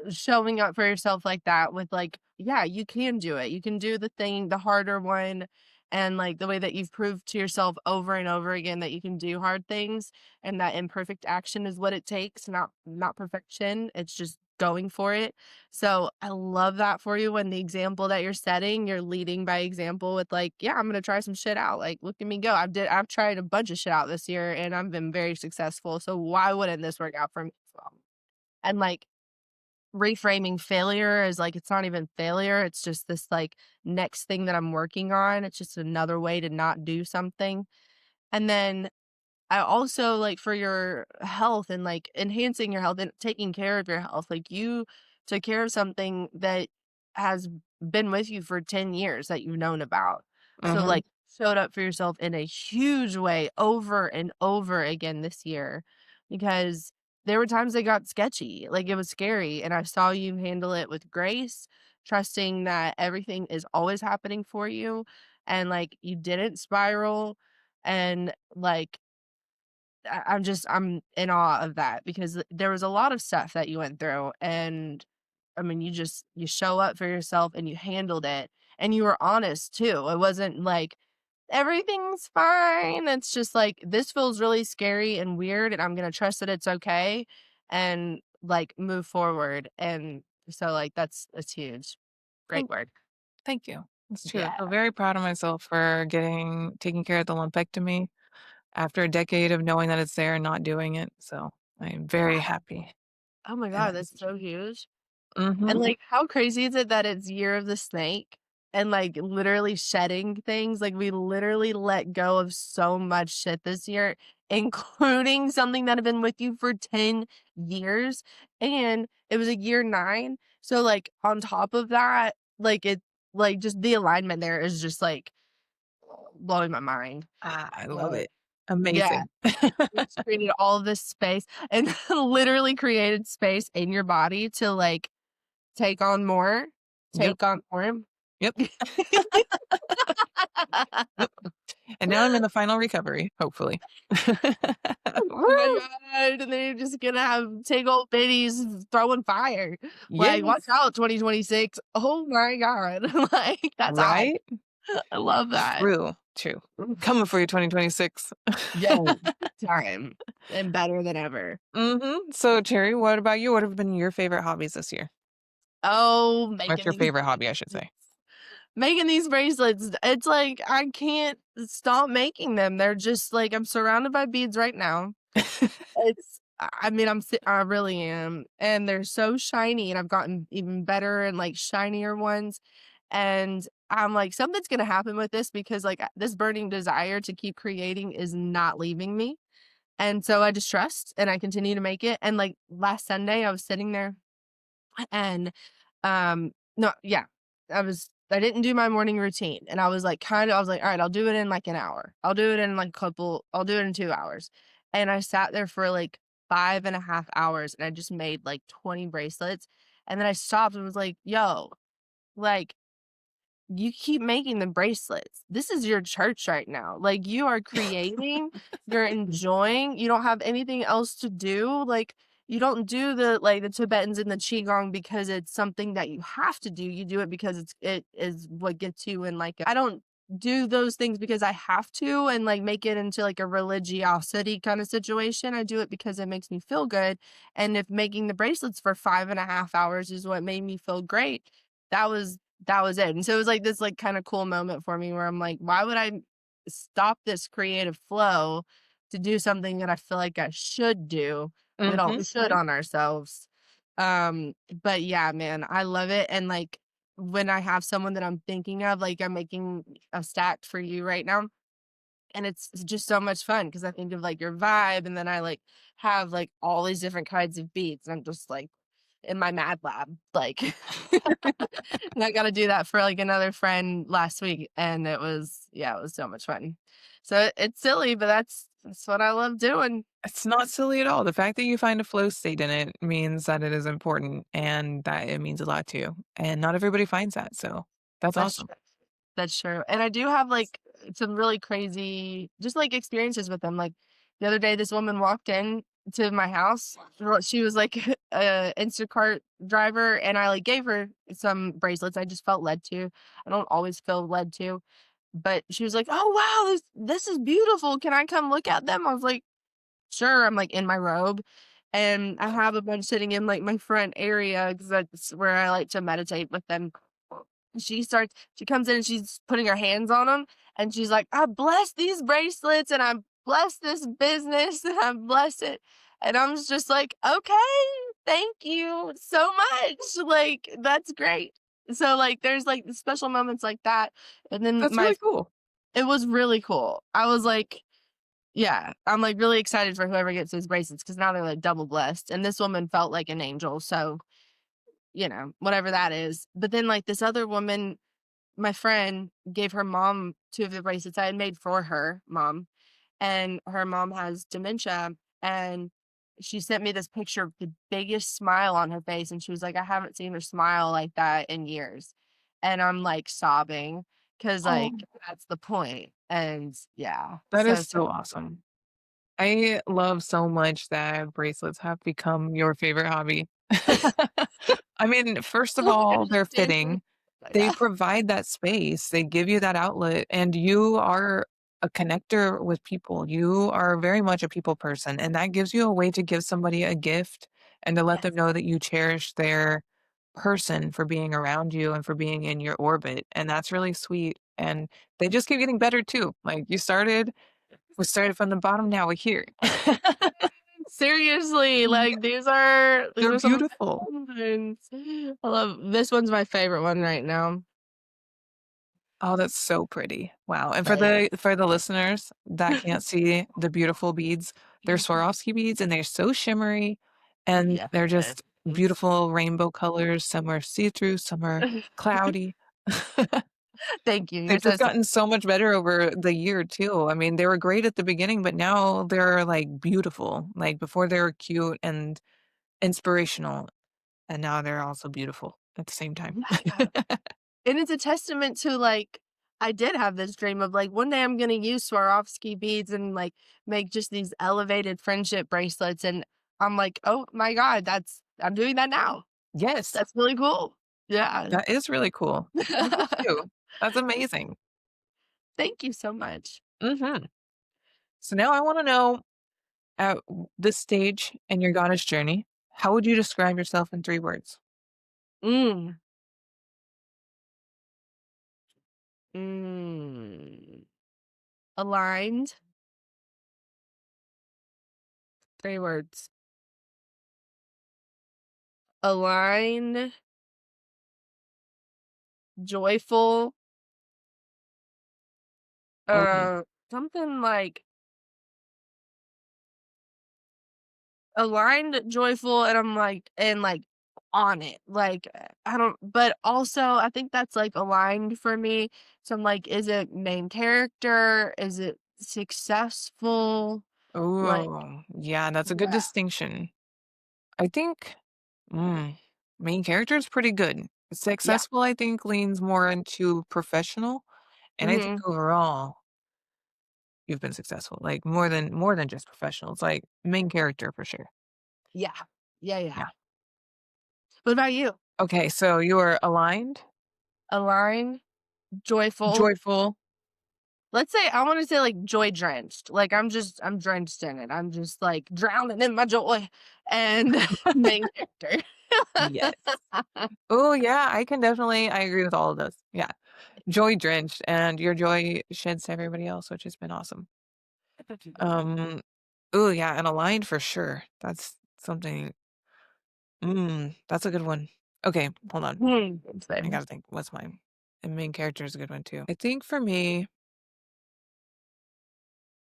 showing up for yourself like that with like, yeah, you can do it. You can do the thing, the harder one. And like the way that you've proved to yourself over and over again that you can do hard things and that imperfect action is what it takes, not perfection. It's just going for it. So I love that for you when the example that you're setting, you're leading by example with like, yeah, I'm gonna try some shit out. Like, look at me go. I've tried a bunch of shit out this year and I've been very successful. So why wouldn't this work out for me as well? And like reframing failure is like it's not even failure. It's just this like next thing that I'm working on. It's just another way to not do something. And then I also like for your health and like enhancing your health and taking care of your health. Like you took care of something that has been with you for 10 years that you've known about. So
Mhm.
like showed up for yourself in a huge way over and over again this year because there were times that got sketchy. Like it was scary and I saw you handle it with grace, trusting that everything is always happening for you and like you didn't spiral and like I'm in awe of that because there was a lot of stuff that you went through, and I mean, you show up for yourself and you handled it, and you were honest too. It wasn't like everything's fine. It's just like this feels really scary and weird, and I'm gonna trust that it's okay, and like move forward. And so, like that's huge. Great
Thank
work.
thank you. It's true. I
Yeah.
feel very proud of myself for taking care of the lumpectomy after a decade of knowing that it's there and not doing it. So I'm very
Wow.
happy.
Oh my
And
god, that's so huge. And,
mhm.
like, how crazy is it that it's Year of the Snake and, like, literally shedding things? Like, we literally let go of so much shit this year, including something that had been with you for 10 years, and it was a year 9. So, like, on top of that, like, just the alignment there is just, like, blowing my mind.
I love
Uh,
it.
yeah,
Amazing.
it's created all of this space and literally created space in your body to, like, take on more,
Yep.
take on more.
Yep. Yep. And now I'm in the final recovery, hopefully.
Oh my
Woo!
god, and then you're just gonna have take old biddies throwing fire. Like, watch
Yes.
out, 2026. Oh my god. Like, that's hot.
Right?
I love that.
True, true. Coming for you 2026.
Yeah, big time, and better than ever.
Mhm. So, Cherry, what about you? What have been your favorite hobbies this year?
Oh,
What's your favorite hobby, I should say?
making these bracelets, it's like, I can't stop making them. They're just like I'm surrounded by beads right now. I mean, I really am, and they're so shiny, and I've gotten even better and, like, shinier ones, and I'm like, "Something's gonna happen with this because, like, this burning desire to keep creating is not leaving me," and so I just trust, and I continue to make it, and, like, last Sunday, I was sitting there and, no yeah, I didn't do my morning routine, and I was like, "Alright, I'll do it in, like, an hour. I'll do it in 2 hours." And I sat there for, like, 5.5 hours, and I just made, like, 20 bracelets, and then I stopped and was like, "Yo, like, you keep making the bracelets. This is your church right now. Like, you are creating, you're enjoying, you don't have anything else to do. Like, you don't do the Tibetans and the Qigong because it's something that you have to do. You do it because it is what gets you in like I don't do those things because I have to and like make it into like a religiosity kind of situation. I do it because it makes me feel good. And if making the bracelets for 5.5 hours is what made me feel great, that was that was it. And so it was like this like kind of cool moment for me where I'm like, why would I stop this creative flow to do something that I feel like I should do? We
Mhm.
don't should on ourselves. But yeah, man, I love it. And like when I have someone that I'm thinking of, like I'm making a stack for you right now. And it's just so much fun because I think of like your vibe and then I like have like all these different kinds of beats. And I'm just like in my mad lab, like and I got to do that for like another friend last week, and it was yeah, it was so much fun. So it's silly, but that's what I love doing.
It's not silly at all. The fact that you find a flow state in it means that it is important and that it means a lot to you. And not everybody finds that. So that's
That's
awesome.
true. That's true. And I do have like some really crazy just like experiences with them. Like the other day, this woman walked in to my house. She was like a Instacart driver, and I like gave her some bracelets. I just felt led to. I don't always feel led to, but she was like, "Oh wow, this is beautiful. Can I come look at them?" I was like, "Sure." I'm like in my robe, and I have a bunch sitting in, like, my front area because that's where I like to meditate with them. She comes in and she's putting her hands on them, and she's like, "I bless these bracelets, and I bless this business, and I bless it." And I'm just like, "Okay, thank you so much." Like, that's great. So, like, there's, like, the special moments like that, and then
That's really cool.
it was really cool. I was like, yeah, I'm, like, really excited for whoever gets those bracelets because now they're, like, double blessed, and this woman felt like an angel, so, whatever that is. But then, like, this other woman, my friend, gave her mom 2 of the bracelets I had made for her mom, and her mom has dementia, and she sent me this picture of the biggest smile on her face, and she was like, "I haven't seen her smile like that in years." And I'm, like, sobbing because
Oh,
that's the point, and yeah,
that
so,
is
so
so awesome. I love so much that bracelets have become your favorite hobby. I mean, first of all, they're
dancing.
fitting. They
Yeah.
provide that space, they give you that outlet, and you are a connector with people. You are very much a people person, and that gives you a way to give somebody a gift and to let
Yes.
them know that you cherish their person for being around you and for being in your orbit, and that's really sweet, and they just keep getting better too. Like, we started from the bottom, now we're here.
Seriously,
Yeah,
like, these
they're
are some of
beautiful.
my favorites. I love this one's my favorite one right now.
Oh, that's so pretty. Wow, and for
Thanks.
the listeners that can't see the beautiful beads, they're Swarovski beads, and they're so shimmery, and
Yes.
they're just beautiful rainbow colors. Some are see-through, some are cloudy.
Thank you, you're
They've
so
just
sweet.
gotten so much better over the year too. I mean, they were great at the beginning, but now they're, like, beautiful. Like, before they were cute and inspirational, and now they're also beautiful at the same time.
Yeah. And it's a testament to, like, I did have this dream of, like, one day I'm gonna use Swarovski beads and, like, make just these elevated friendship bracelets, and I'm like, "Oh my god, I'm doing that now."
Yes,
That's really cool. Yeah.
that is really cool. Look at you. That's amazing.
Thank you so much.
Mhm. So now I wanna know, at this stage in your goddess journey, how would you describe yourself in 3 words?
Mm. Mm. Aligned, 3 words. Aligned, joyful,
Oh,
something like aligned, joyful, and I'm like on it. Like, I don't but also I think that's, like, aligned for me. So I'm like, is it main character? Is it successful? Like,
ooh, yeah, that's a good
yeah.
distinction. I think, mm, main character is pretty good.
Yeah.
Successful, I think, leans more into professional, and I think
Mhm.
overall, you've been successful, like, more than just professional. It's like main character for sure.
Yeah. Yeah, yeah.
Yeah.
What about you?
Okay, so you are aligned,
Aligned, joyful.
joyful.
Let's say I wanna say, like, joy drenched, like, I'm drenched in it, I'm just, like, drowning in my joy, and main character.
Yes. Oh, yeah, I agree with all of those. Yeah. Joy drenched, and your joy sheds to everybody else, which has been awesome. Um, oh, yeah, and aligned for sure. That's something that's a good one. Okay, hold on. I
Same.
gotta think, what's mine? And main character is a good one too. I think for me,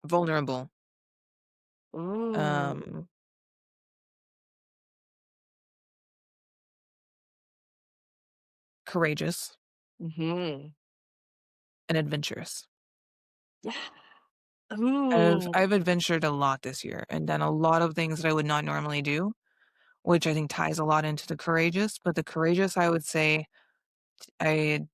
vulnerable,
Ooh.
um, courageous,
Mhm.
and adventurous.
Yeah.
I've
Ooh.
I've adventured a lot this year and done a lot of things that I would not normally do, which I think ties a lot into the courageous, but the courageous, I would say I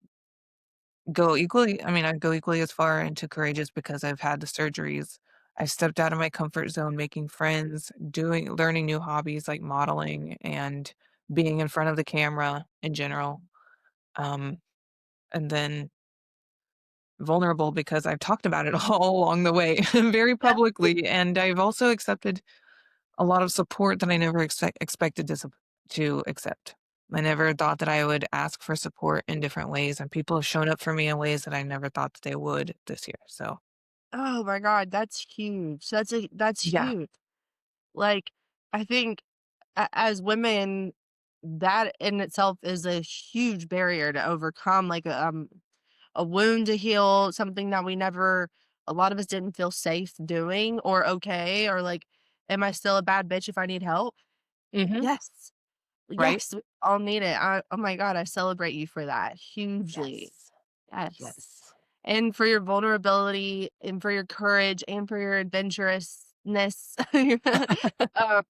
I'd go equally as far into courageous because I've had the surgeries. I've stepped out of my comfort zone, making friends, learning new hobbies like modeling and being in front of the camera in general. Um, and then vulnerable because I've talked about it all along the way very
Yeah.
publicly. And I've also accepted a lot of support that I never expected to accept. I never thought that I would ask for support in different ways, and people have shown up for me in ways that I never thought that they would this year. So,
Oh my god, that's huge. That's
yeah.
huge. Like, I think as women, that in itself is a huge barrier to overcome, like a wound to heal, something that we never, a lot of us didn't feel safe doing or okay, or like, am I still a bad bitch if I need help?
Mhm.
Yes.
Right?
Yes, we all need it. Oh my god, I celebrate you for that hugely.
Yes.
Yes.
Yes.
And for your vulnerability and for your courage and for your adventurousness. Um,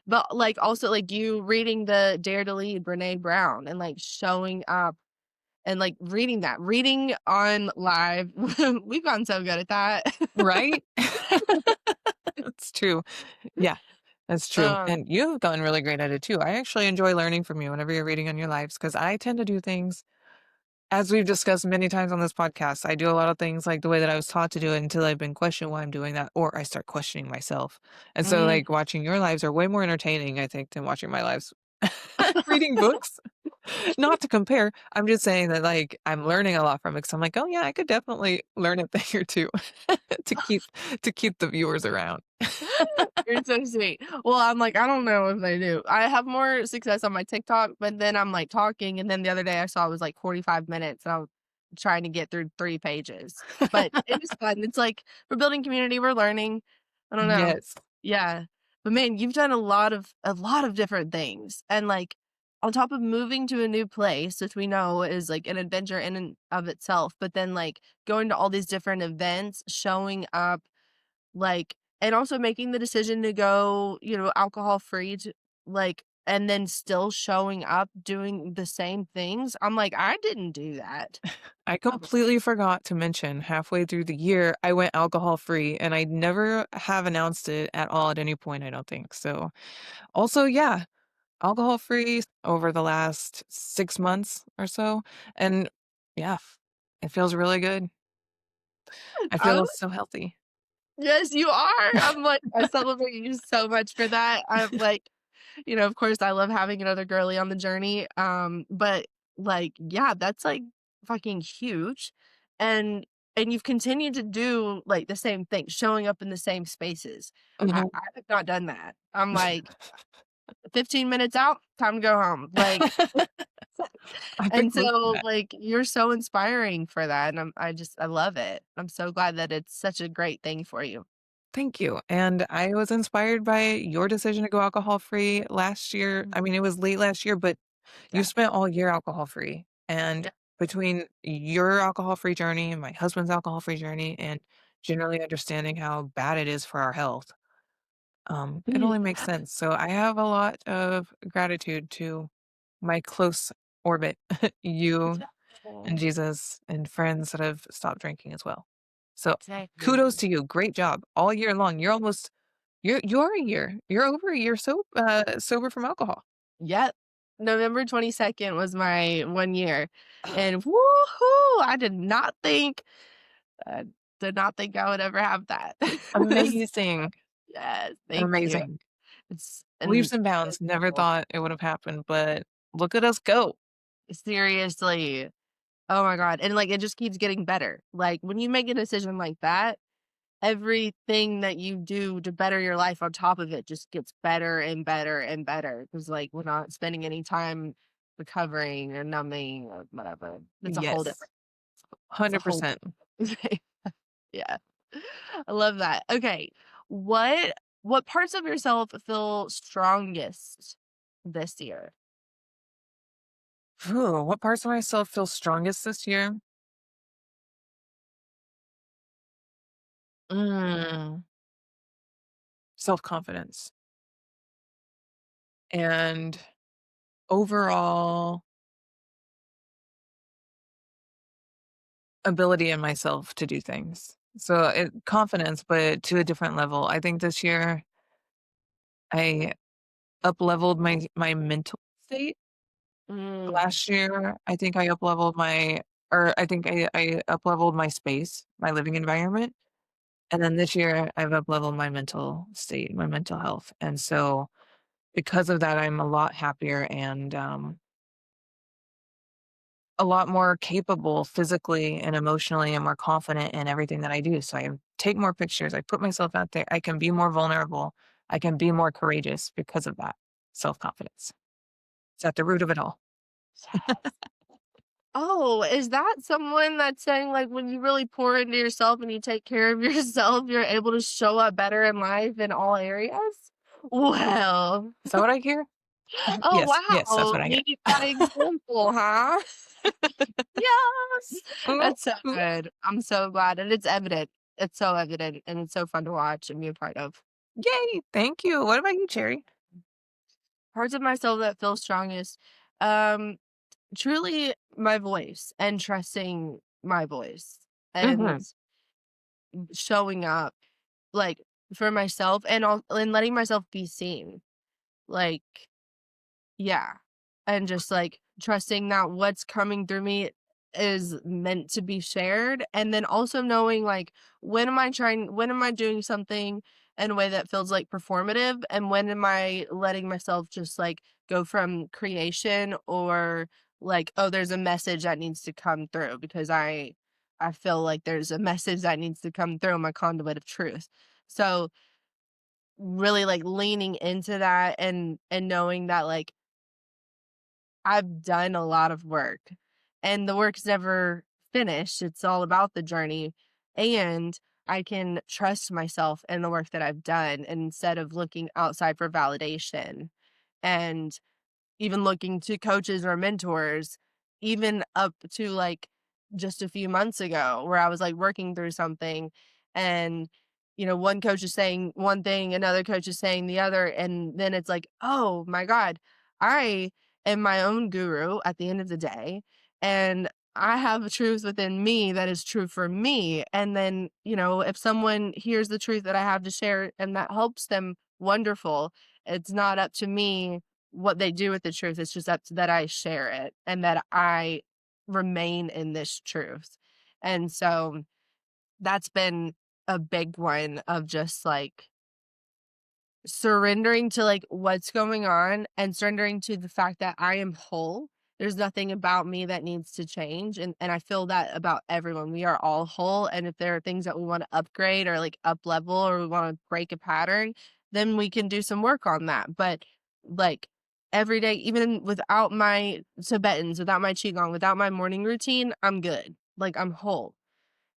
but, like, also, like, you reading the Dare to Lead, Brené Brown, and, like, showing up and, like, reading on live. We've gotten so good at that.
Right? That's true. Yeah, that's true.
Um,
And you've gotten really great at it too. I actually enjoy learning from you whenever you're reading on your lives because I tend to do things, as we've discussed many times on this podcast. I do a lot of things like the way that I was taught to do it until I've been questioned why I'm doing that, or I start questioning myself. And so,
mhm.
like, watching your lives are way more entertaining, I think, than watching my lives. Reading books, not to compare. I'm just saying that, like, I'm learning a lot from it because I'm like, oh yeah, I could definitely learn a thing or two to keep to keep the viewers around.
You're so sweet. Well, I'm like, I don't know if they do. I have more success on my TikTok, but then I'm like talking, and then the other day I saw it was like 45 minutes, and I was trying to get through 3 pages. But it is fun. It's like we're building community, we're learning. I don't know.
Yes.
Yeah. But man, you've done a lot of different things. And like on top of moving to a new place, which we know is like an adventure in and of itself, but then like going to all these different events, showing up like, and also making the decision to go, alcohol free to like, and then still showing up doing the same things. I'm like, I didn't do that.
I
Oh,
completely forgot to mention halfway through the year, I went alcohol free and I never have announced it at all at any point, I don't think. So, also, yeah, alcohol free over the last 6 months or so. And yeah, it feels really good. I
I
feel so healthy.
yes, you are. I'm like, I celebrate you so much for that. I'm like, of course, I love having another girly on the journey. But like, yeah, that's like fucking huge. And you've continued to do like the same thing, showing up in the same spaces.
Mhm.
I have not done that. I'm like 15 minutes out, time to go home. Like,
I've been
and
close to
so
that.
like you're so inspiring for that. And I love it. I'm so glad that it's such a great thing for you.
Thank you. And I was inspired by your decision to go alcohol free last year.
Mm,
I mean, it was late last year, but you
yeah.
spent all year alcohol free. And
Yeah.
between your alcohol free journey and my husband's alcohol free journey and generally understanding how bad it is for our health, it only makes sense. So I have a lot of gratitude to my close orbit, you and
Oh,
Jesus and friends that have stopped drinking as well. So kudos
exactly.
to you. Great job all year long. You're a year. You're over a year sober from alcohol.
Yep. November 22nd was my 1 year, and woohoo! I did not think I would ever have that.
Amazing.
Yes, thank you.
Amazing.
It's
Leaps
and
and bounds.
it's
Never
beautiful.
thought it would have happened, but look at us go.
Seriously. Oh my god, and, like, it just keeps getting better. Like, when you make a decision like that, everything that you do to better your life on top of it just gets better and better and better. Because like, we're not spending any time recovering or numbing or whatever. It's a whole
Yes.
different it's a whole
100%.
different yeah. I love that. Okay. What what parts of yourself feel strongest this year?
Ooh, what parts of myself feel strongest this year? Mm, self-confidence and overall ability in myself to do things. So, confidence, but to a different level. I think this year I up-leveled my mental state.
Mm,
Last year, I think I up-leveled my or I think I up-leveled my space, my living environment. And then this year, I've up-leveled my mental state, my mental health, and so because of that, I'm a lot happier and, a lot more capable physically and emotionally and more confident in everything that I do. So I take more pictures, I put myself out there, I can be more vulnerable, I can be more courageous because of that self-confidence. It's at the root of it all.
Yes. Oh, is that someone that's saying, like, when you really pour into yourself and you take care of yourself, you're able to show up better in life in all areas? Well,
Is that what I hear?
oh,
Yes, yes, that's
wow.
what I
You
hear.
need that example, huh? Yes.
Ooh,
That's so
ooh.
good. I'm so glad, and it's evident. It's so evident, and it's so fun to watch and be a part of.
Yay, thank you. What about you, Cherry?
Parts of myself that feel strongest, um, truly my voice and trusting my voice and
Mhm.
showing up, like, for myself and letting myself be seen. Like, yeah. And just, like, trusting that what's coming through me is meant to be shared, and then also knowing, like, when am I doing something in a way that feels, like, performative, and when am I letting myself just, like, go from creation or, like, "Oh, there's a message that needs to come through," because I feel like there's a message that needs to come through, my conduit of truth. So, really, like, leaning into that and knowing that, like, I've done a lot of work, and the work's never finished, it's all about the journey, and I can trust myself in the work that I've done instead of looking outside for validation, and even looking to coaches or mentors, even up to, like, just a few months ago where I was, like, working through something and, one coach is saying one thing, another coach is saying the other, and then it's like, "Oh my god, I am my own guru at the end of the day, and I have a truth within me that is true for me." And then, if someone hears the truth that I have to share and that helps them, wonderful. It's not up to me what they do with the truth. It's just up to that I share it and that I remain in this truth. And so that's been a big one of just like surrendering to, like, what's going on and surrendering to the fact that I am whole. There's nothing about me that needs to change, and I feel that about everyone. We are all whole, and if there are things that we wanna upgrade or, like, up level or we wanna break a pattern, then we can do some work on that, but, like, every day, even without my Tibetans, without my Qigong, without my morning routine, I'm good. Like, I'm whole,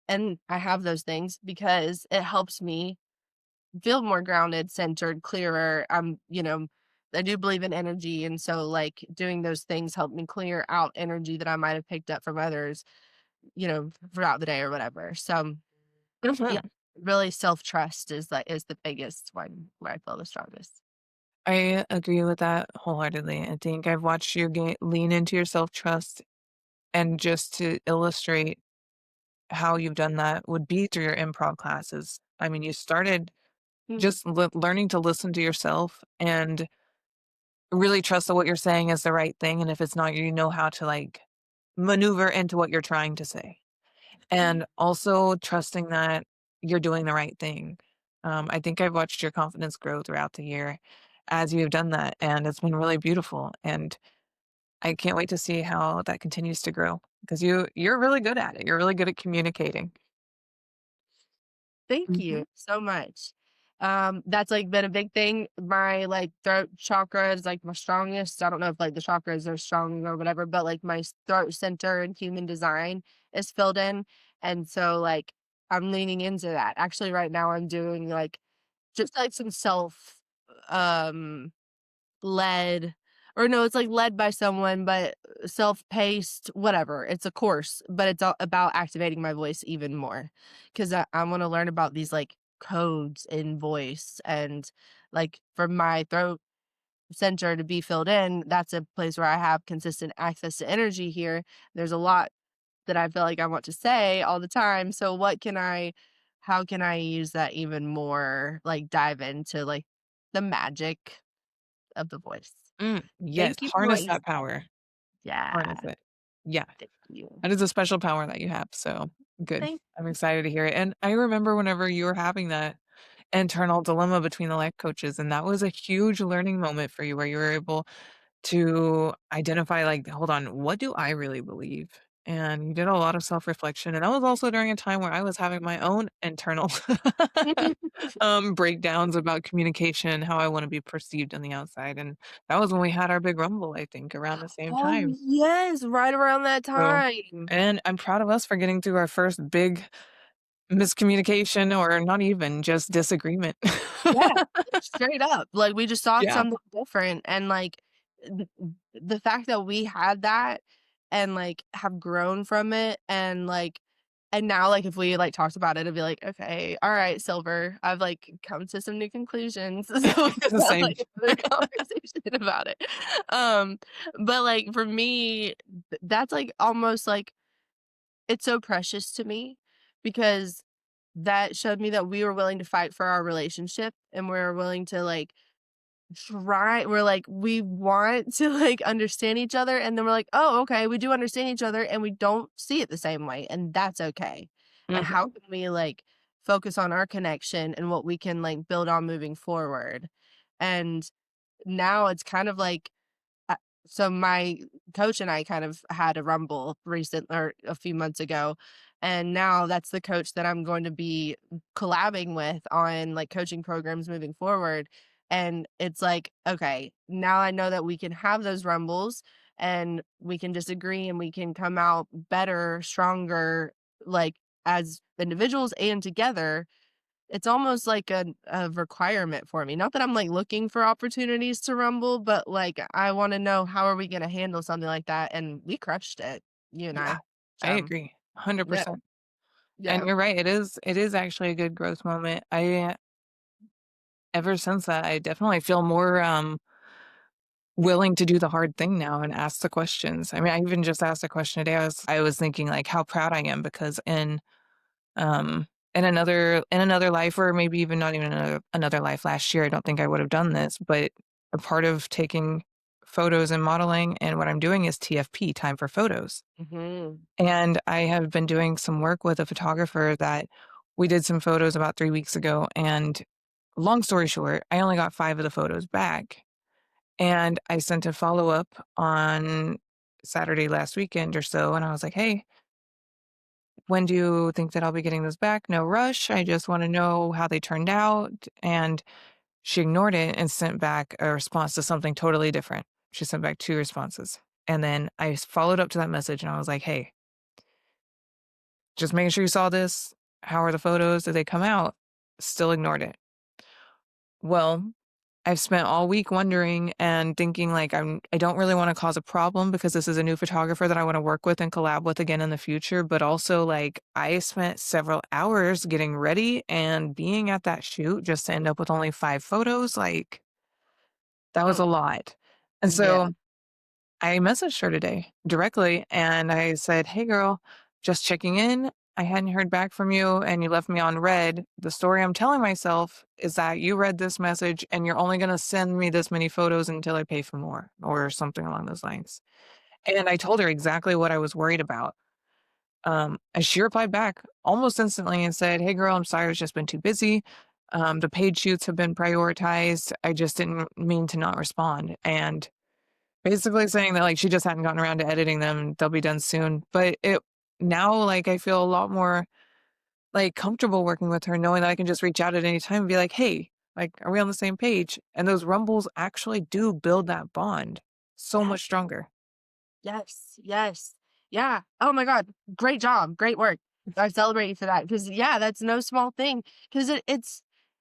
and I have those things because it helps me feel more grounded, centered, clearer. I do believe in energy. And so, like, doing those things help me clear out energy that I might have picked up from others, throughout the day or whatever. So, yeah,
Mhm.
really self trust is the biggest one where I feel the strongest.
I agree with that wholeheartedly. I think I've watched you lean into your self-trust, and just to illustrate how you've done that would be through your improv classes. I mean, you started
Mm.
just learning to listen to yourself and really trust that what you're saying is the right thing, and if it's not, you know how to, like, maneuver into what you're trying to say. And also trusting that you're doing the right thing. I think I've watched your confidence grow throughout the year as you've done that, and it's been really beautiful, and I can't wait to see how that continues to grow because you're really good at it. You're really good at communicating.
Thank
Mhm.
you so much. That's, like, been a big thing. My, like, throat chakra is, like, my strongest. I don't know if, like, the chakras are strong or whatever, but, like, my throat center and human design is filled in, and so, like, I'm leaning into that. Actually, right now, I'm doing, like, just, like, some um led or no, it's, like, led by someone, but self-paced, whatever. It's a course, but it's all about activating my voice even more 'cause I wanna learn about these, like, codes in voice and, like, for my throat center to be filled in, that's a place where I have consistent access to energy here. There's a lot that I feel like I want to say all the time, so how can I use that even more, like, dive into, like, the magic of the voice?
Yes,
Thank you for what
harness
you
that power.
Yeah,
Harness it. Yeah,
thank you.
that is a special power that you have, so Good.
Thank
I'm excited to hear it. And I remember whenever you were having that internal dilemma between the life coaches, and that was a huge learning moment for you where you were able to identify, like, hold on, what do I really believe? And you did a lot of self reflection. And that was also during a time where I was having my own internal breakdowns about communication, how I want to be perceived on the outside. And that was when we had our big rumble, I think, around the same
Oh,
time.
yes, right around that
So,
time.
and I'm proud of us for getting through our first big miscommunication, or not even just disagreement.
Yeah, straight up, like, we just thought
Yeah.
something different, and, like, th the fact that we had that and, like, have grown from it and now, like, if we, like, talked about it, it'd be like, "Okay, alright, Silver, I've, like, come to some new conclusions." So we
The
can have,
same.
like, another conversation about it. Um, but, like, for me, that's, like, almost, like it's so precious to me because that showed me that we were willing to fight for our relationship and we're willing to like we're like we want to like understand each other and then we're like, "Oh, okay, we do understand each other and we don't see it the same way and that's okay." And
Mhm.
how can we like focus on our connection and what we can like build on moving forward? And now it's kind of like uh, so my coach and I kind of had a rumble recent or a few months ago, and now that's the coach that I'm going to be collabing with on like coaching programs moving forward. And it's like, okay, now I know that we can have those rumbles and we can disagree and we can come out better, stronger, like as individuals and together. It's almost like a requirement for me. Not that I'm, like, looking for opportunities to rumble, but, like, I wanna know how are we gonna handle something like that, and we crushed it, you and
Yeah,
I.
I
So,
agree,
yeah,
100%. And
yeah.
you're right, it is actually a good growth moment. Ever since that, I definitely feel more, willing to do the hard thing now and ask the questions. I mean, I even just asked a question today. I was thinking, like, how proud I am because um, in another life, or maybe even not even another life last year, I don't think I would have done this, but a part of taking photos and modeling and what I'm doing is TFP, time for photos.
Mhm.
And I have been doing some work with a photographer that we did some photos about 3 weeks ago, and long story short, I only got 5 of the photos back, and I sent a follow-up on Saturday last weekend or so, and I was like, "Hey, when do you think that I'll be getting those back? No rush, I just wanna know how they turned out," and she ignored it and sent back a response to something totally different. She sent back 2 responses, and then I followed up to that message, and I was like, "Hey, just making sure you saw this. How are the photos? Did they come out?" Still ignored it. Well, I've spent all week wondering and thinking like I don't really want to cause a problem because this is a new photographer that I want to work with and collab with again in the future, but also like I spent several hours getting ready and being at that shoot just to end up with only 5 photos, like that was
Mm,
a lot. And
yeah.
so I messaged her today directly and I said, "Hey girl, just checking in. I hadn't heard back from you and you left me on red. The story I'm telling myself is that you read this message and you're only going to send me this many photos until I pay for more," or something along those lines. And I told her exactly what I was worried about. And she replied back almost instantly and said, "Hey girl, I'm sorry, it's just been too busy. The paid shoots have been prioritized. I just didn't mean to not respond." And basically saying that, like, she just hadn't gotten around to editing them, and they'll be done soon, but it now, like, I feel a lot more, like, comfortable working with her knowing that I can just reach out at any time and be like, "Hey, like, are we on the same page?" And those rumbles actually do build that bond so
Yeah.
much stronger.
Yes, yes. Yeah. Oh my god, great job, great work. I celebrate you for that because yeah, that's no small thing 'cause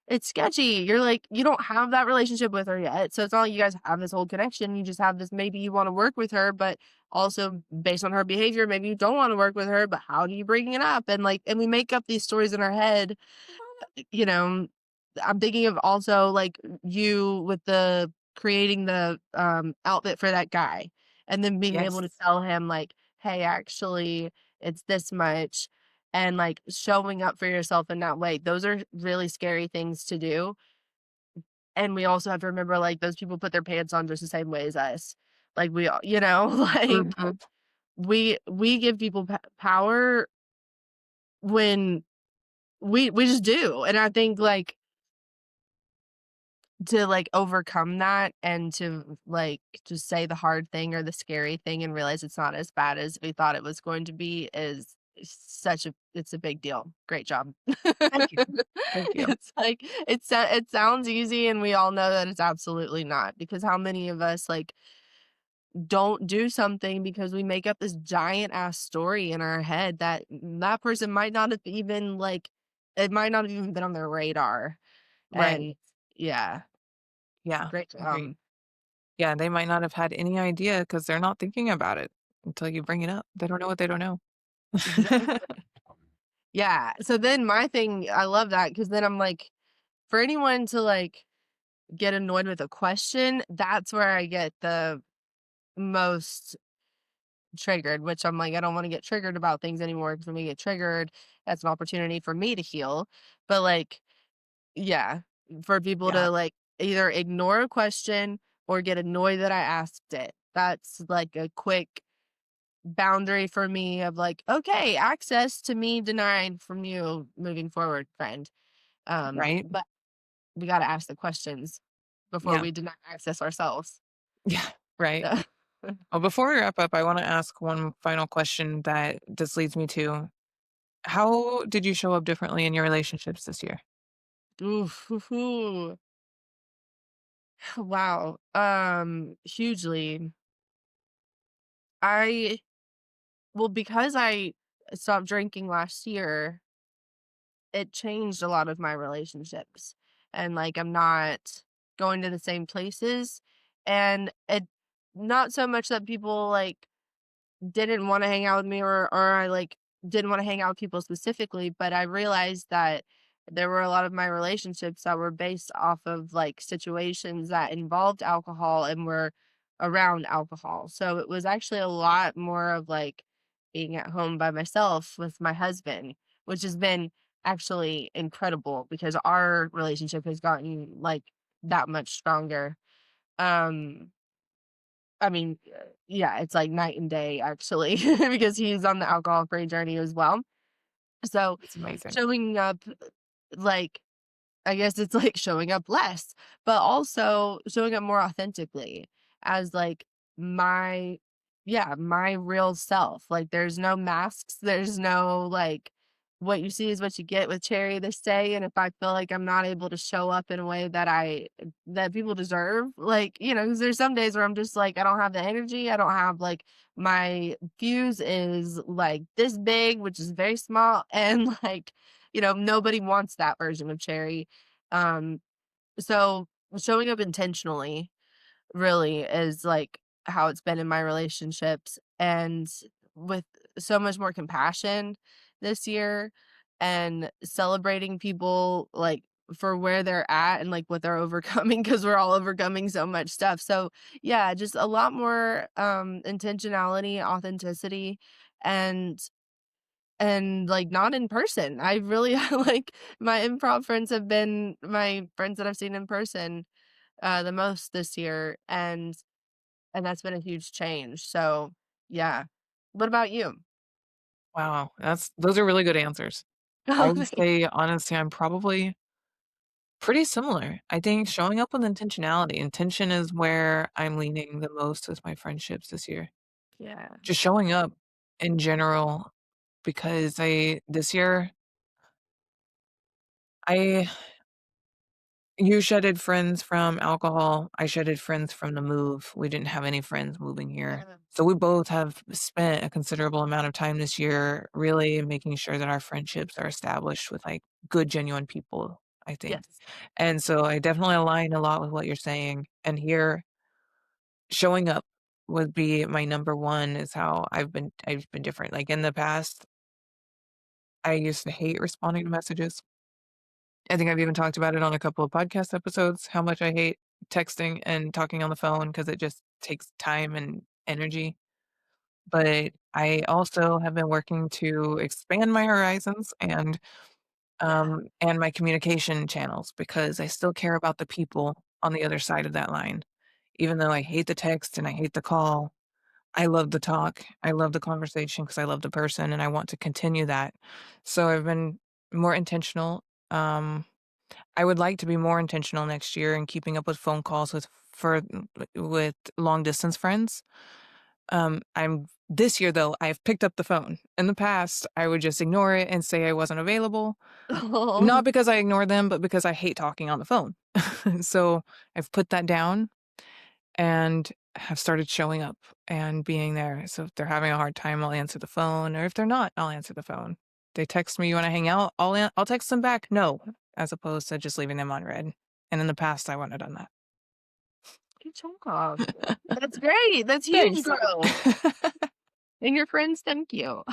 it's sketchy. You're like, you don't have that relationship with her yet, so it's not like you guys have this whole connection, you just have this maybe you wanna work with her, but also based on her behavior, maybe you don't wanna work with her, but how do you bring it up? And, like and we make up these stories in our head, you know, I'm thinking of also, like, you with the creating the, outfit for that guy, and then being able to
Yes.
tell him, like, "Hey, actually, it's this much," and, like, showing up for yourself in that way. Those are really scary things to do, and we also have to remember, like, those people put their pants on just the same way as us. Like, we all like,
Mhm.
we give people power when we just do. And I think, like, to, like, overcome that and to, like, just say the hard thing or the scary thing and realize it's not as bad as we thought it was going to be is such a it's a big deal. Great job.
Thank you. Thank you.
It's like, it sounds easy, and we all know that it's absolutely not, because how many of us, like, don't do something because we make up this giant ass story in our head that that person might not have even, like, it might not have even been on their radar.
Right.
And yeah,
Yeah.
great
Right.
job.
Yeah, they might not have had any idea because 'cause they're not thinking about it until you bring it up. They don't know what they don't know.
Exactly. Yeah, so then my thing, I love that, because then I'm like, for anyone to, like, get annoyed with a question, that's where I get the most triggered, which I'm like, I don't wanna get triggered about things anymore, because when we get triggered, that's an opportunity for me to heal. But, like, yeah, for people
Yeah,
to, like, either ignore a question or get annoyed that I asked it. That's, like, a quick boundary for me of, like, "Okay, access to me denied from you moving forward, friend."
right?
But we gotta ask the questions before
Yeah,
we deny access ourselves.
yeah, right.
Yeah.
Well, before we wrap up, I wanna ask one final question that this leads me to. How did you show up differently in your relationships this year?
Oof, wow, hugely. I well, because I stopped drinking last year, it changed a lot of my relationships, and, like, I'm not going to the same places, and it not so much that people, like, didn't wanna hang out with me, or I, like, didn't wanna hang out with people specifically, but I realized that there were a lot of my relationships that were based off of, like, situations that involved alcohol and were around alcohol. So it was actually a lot more of, like, being at home by myself with my husband, which has been actually incredible because our relationship has gotten, like, that much stronger. Um I mean, yeah, it's like night and day actually because he's on the alcohol-free journey as well. So,
It's amazing.
showing up, like, I guess it's like showing up less, but also showing up more authentically as, like, my yeah, my real self. Like, there's no masks, there's no, like, what you see is what you get with Cherry this day. And if I feel like I'm not able to show up in a way that people deserve, like, 'cause there's some days where I'm just like, I don't have the energy, I don't have, like, my fuse is, like, this big, which is very small, and, like, nobody wants that version of Cherry. um, so showing up intentionally really is, like, how it's been in my relationships, and with so much more compassion this year, and celebrating people, like, for where they're at and, like, what they're overcoming, because 'cause we're all overcoming so much stuff. So, yeah, just a lot more, intentionality, authenticity, and like, not in person. I really like, my improv friends have been my friends that I've seen in person, the most this year, and that's been a huge change. So, yeah. What about you?
Wow, those are really good answers. I
Oh,
would say, honestly, I'm probably pretty similar. I think showing up with intentionality. Intention is where I'm leaning the most with my friendships this year.
yeah.
Just showing up in general because I this year I you shedded friends from alcohol. I shedded friends from the move. We didn't have any friends moving here.
Yeah.
So we both have spent a considerable amount of time this year really making sure that our friendships are established with like good, genuine people, I think.
Yes.
And so I definitely align a lot with what you're saying. And here, showing up would be my number one is how I've been different. Like in the past, I used to hate responding to messages. I think I've even talked about it on a couple of podcast episodes, how much I hate texting and talking on the phone because it just takes time and energy. But I also have been working to expand my horizons
Yeah.
and my communication channels because I still care about the people on the other side of that line. Even though I hate the text and I hate the call, I love the talk. I love the conversation because I love the person and I want to continue that. So I've been more intentional. Um, I would like to be more intentional next year in keeping up with phone calls with long distance friends. I'm this year though, I've picked up the phone. In the past, I would just ignore it and say I wasn't available, not
Oh.
because I ignore them, but because I hate talking on the phone. So I've put that down and have started showing up and being there. So if they're having a hard time, I'll answer the phone, or if they're not, I'll answer the phone. They text me, "You wanna hang out?" I'll text them back, "No," as opposed to just leaving them on red. And in the past, I wouldn't have done
Good job. That's great. That's
that.
huge
Thanks.
growth. And your friends thank you.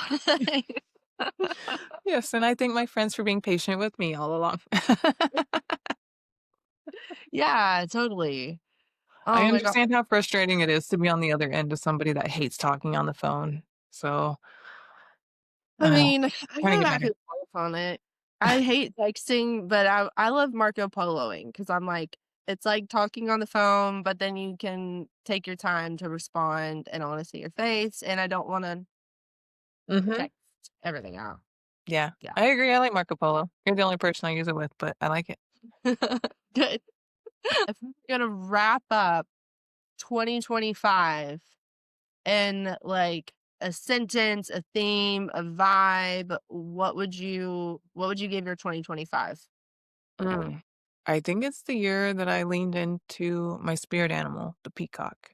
Yes, and I thank my friends for being patient with me all along.
Yeah, totally.
I
Oh my god.
understand how frustrating it is to be on the other end of somebody that hates talking on the phone. So,
I
uh,
mean, I
trying to
go
get
back
better.
and forth on it. I hate texting, but I love Marco Poloing because 'cause I'm like, it's like talking on the phone, but then you can take your time to respond, and I wanna see your face, and I don't wanna
Mhm.
text everything out.
Yeah,
Yeah.
I agree, I like Marco Polo. You're the only person I use it with, but I like it.
Good. If we're gonna wrap up 2025 in, like, a sentence, a theme, a vibe, what would you give your 2025?
Mm. I think it's the year that I leaned into my spirit animal, the peacock.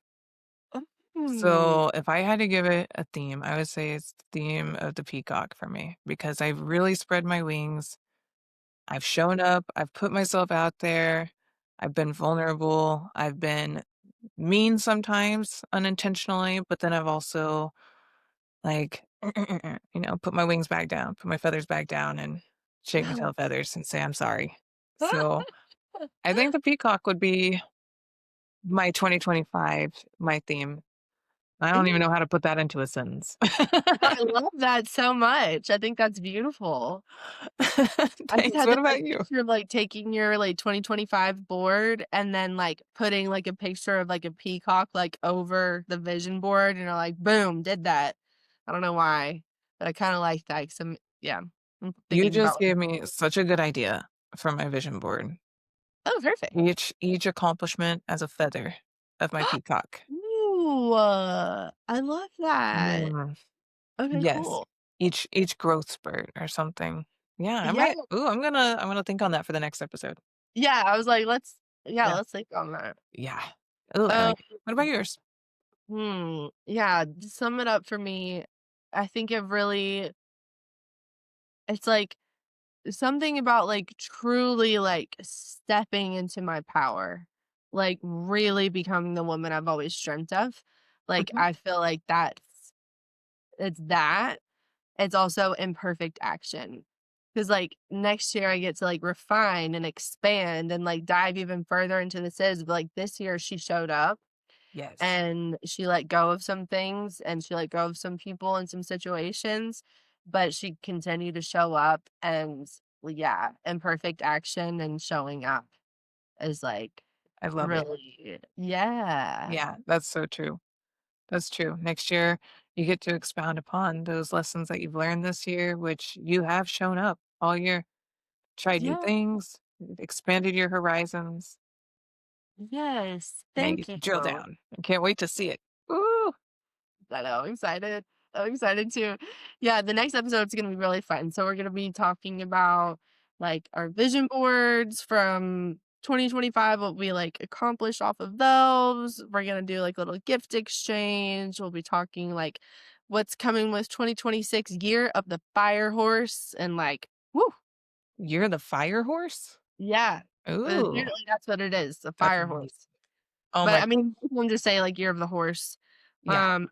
Mm.
So, if I had to give it a theme, I would say it's the theme of the peacock for me because I've really spread my wings. I've shown up, I've put myself out there, I've been vulnerable, I've been mean sometimes unintentionally, but then I've also, like, put my wings back down, put my feathers back down, and shake my tail feathers and say, "I'm sorry." So, I think the peacock would be my 2025, my theme. I don't even
Ooh,
know how to put that into a sentence.
I love that so much. I think that's beautiful. I just
Thanks.
had
What
this, like,
about you?
picture of, like, taking your, like, 2025 board and then, like, putting, like, a picture of, like, a peacock, like, over the vision board, and you're like, "Boom, did that." I don't know why, but I kinda like that 'cause yeah, I'm
You
thinking
just
about, like,
gave me such a good idea for my vision board.
oh, perfect.
Each accomplishment as a feather of my peacock.
Ooh, I love that.
Mm,
Okay,
yes.
cool.
Each growth spurt or something. Yeah, I
Yeah,
might I'm gonna think on that for the next episode.
yeah, I was like,
Yeah.
let's think on that.
Yeah. Oh, I
Um,
like it. What about yours?
yeah, to sum it up for me, I think it's like something about, like, truly, like, stepping into my power, like, really becoming the woman I've always dreamt of. Like,
Mhm.
I feel like it's that. It's also imperfect action. Because like, next year I get to, like, refine and expand and, like, dive even further into but, like, this year she showed up
Yes.
and she let go of some things and she let go of some people and some situations, but she continued to show up and, well, yeah, imperfect action and showing up is, like,
I love it.
really yeah.
Yeah, that's so true. That's true. Next year, you get to expound upon those lessons that you've learned this year, which you have shown up all year, tried new
Yeah,
things, expanded your horizons.
yes,
Now you
thank
get
you.
to drill down. I can't wait to see it. Ooh,
I know, I'm excited. I'm excited too. Yeah, the next episode's gonna be really fun. So we're gonna be talking about like our vision boards from 2025, what we like accomplished off of those. We're gonna do like a little gift exchange. We'll be talking like what's coming with 2026 year of the fire horse and like, whoo,
you're the fire horse?
yeah.
Ooh,
Apparently that's what it is, the
that's
fire
amazing.
horse.
Oh
But
my,
I mean, people just say like year of the horse.
yeah.
Um,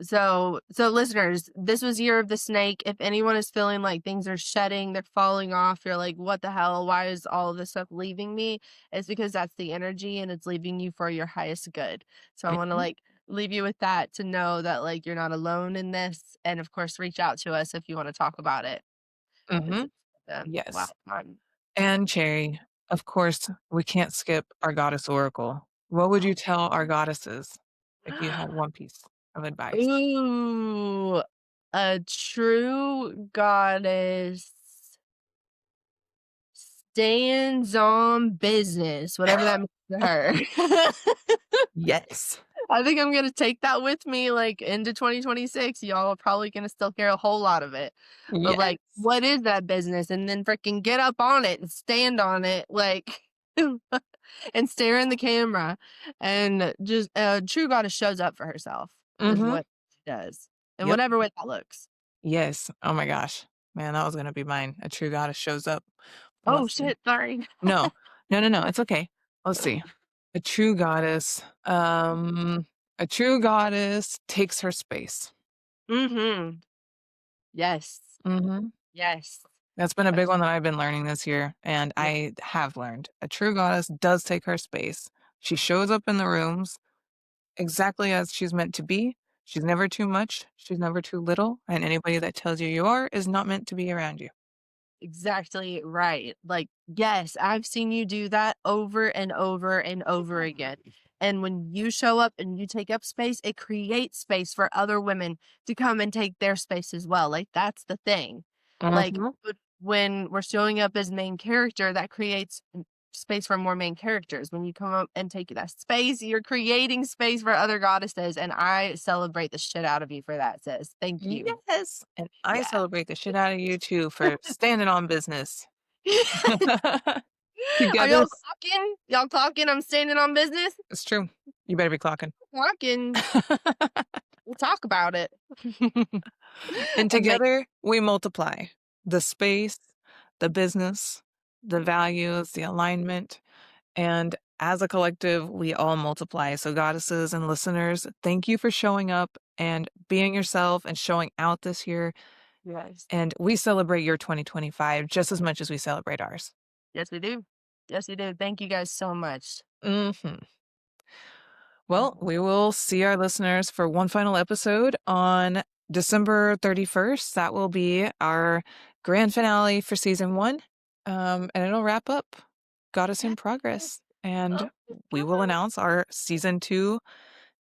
so listeners, this was Year of the Snake. If anyone is feeling like things are shedding, they're falling off, you're like, what the hell? Why is all of this stuff leaving me? It's because that's the energy and it's leaving you for your highest good. So I want to
Mhm,
like leave you with that to know that like you're not alone in this. And of course, reach out to us if you want to talk about it. 'Cause
mhm,
it's a
yes.
lot of fun.
And Cherry, of course, we can't skip our goddess oracle. What would you tell our goddesses if you had one piece? of advice?
Ooh, a true goddess stands on business, whatever that means to her.
Yes.
I think I'm gonna take that with me, like, into 2026. Y'all are probably gonna still hear a whole lot of it. But,
Yes.
like, what is that business? And then freaking get up on it and stand on it, like, and stare in the camera, and just a true goddess shows up for herself is
Mm-hmm.
what she does, in
Yep.
whatever way that looks.
Yes. Oh my gosh. Man, that was gonna be mine. A true goddess shows up.
Oh,
Let's see.
shit, sorry.
No. No, no, no. It's okay. Let's see. A true goddess. A true goddess takes her space.
Mhm. Yes.
Mm-hmm.
Yes.
That's been a big
That's
one that I've been learning this year, and
yeah,
I have learned. A true goddess does take her space. She shows up in the rooms exactly as she's meant to be. She's never too much. She's never too little. And anybody that tells you you are is not meant to be around you.
exactly right. Like, yes, I've seen you do that over and over and over again. And when you show up and you take up space, it creates space for other women to come and take their space as well. Like, that's the thing. Like,
Mm-hmm.
when we're showing up as main character, that creates space for more main characters. When you come up and take that space, you're creating space for other goddesses. And I celebrate the shit out of you for that, sis. Thank you.
Yes. And I
Yeah.
celebrate the shit out of you too for standing on business.
Are
Together.
y'all clocking? Y'all clocking? I'm standing on business?
It's true. You better be clocking.
Clocking. We'll talk about it.
And
I'm like,
together we multiply the space, the business, the values, the alignment. And as a collective, we all multiply. So, goddesses and listeners, thank you for showing up and being yourself and showing out this year.
yes.
And we celebrate your 2025 just as much as we celebrate ours.
Yes, we do. Yes, we do. Thank you guys so much.
Hmm. Well, we will see our listeners for one final episode on December 31st. That will be our grand finale for season 1. And it'll wrap up Goddess in Progress. And
Oh,
we will
God.
announce our season 2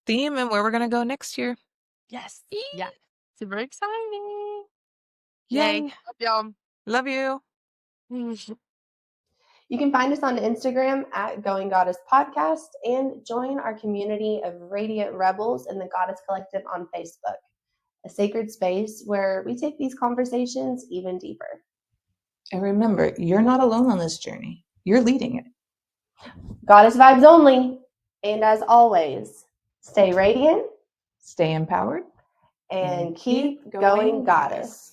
theme and where we're going to go next year.
Yes. Yeah. Super exciting. Yay.
Yay.
Love
Love you.
y'all.
You can find us on Instagram at Going Goddess Podcast and join our community of radiant rebels in the Goddess Collective on Facebook, a sacred space where we take these conversations even deeper.
And remember, you're not alone on this journey. You're leading it.
Goddess vibes only. And as always, stay radiant
Stay empowered
and keep going, Goddess.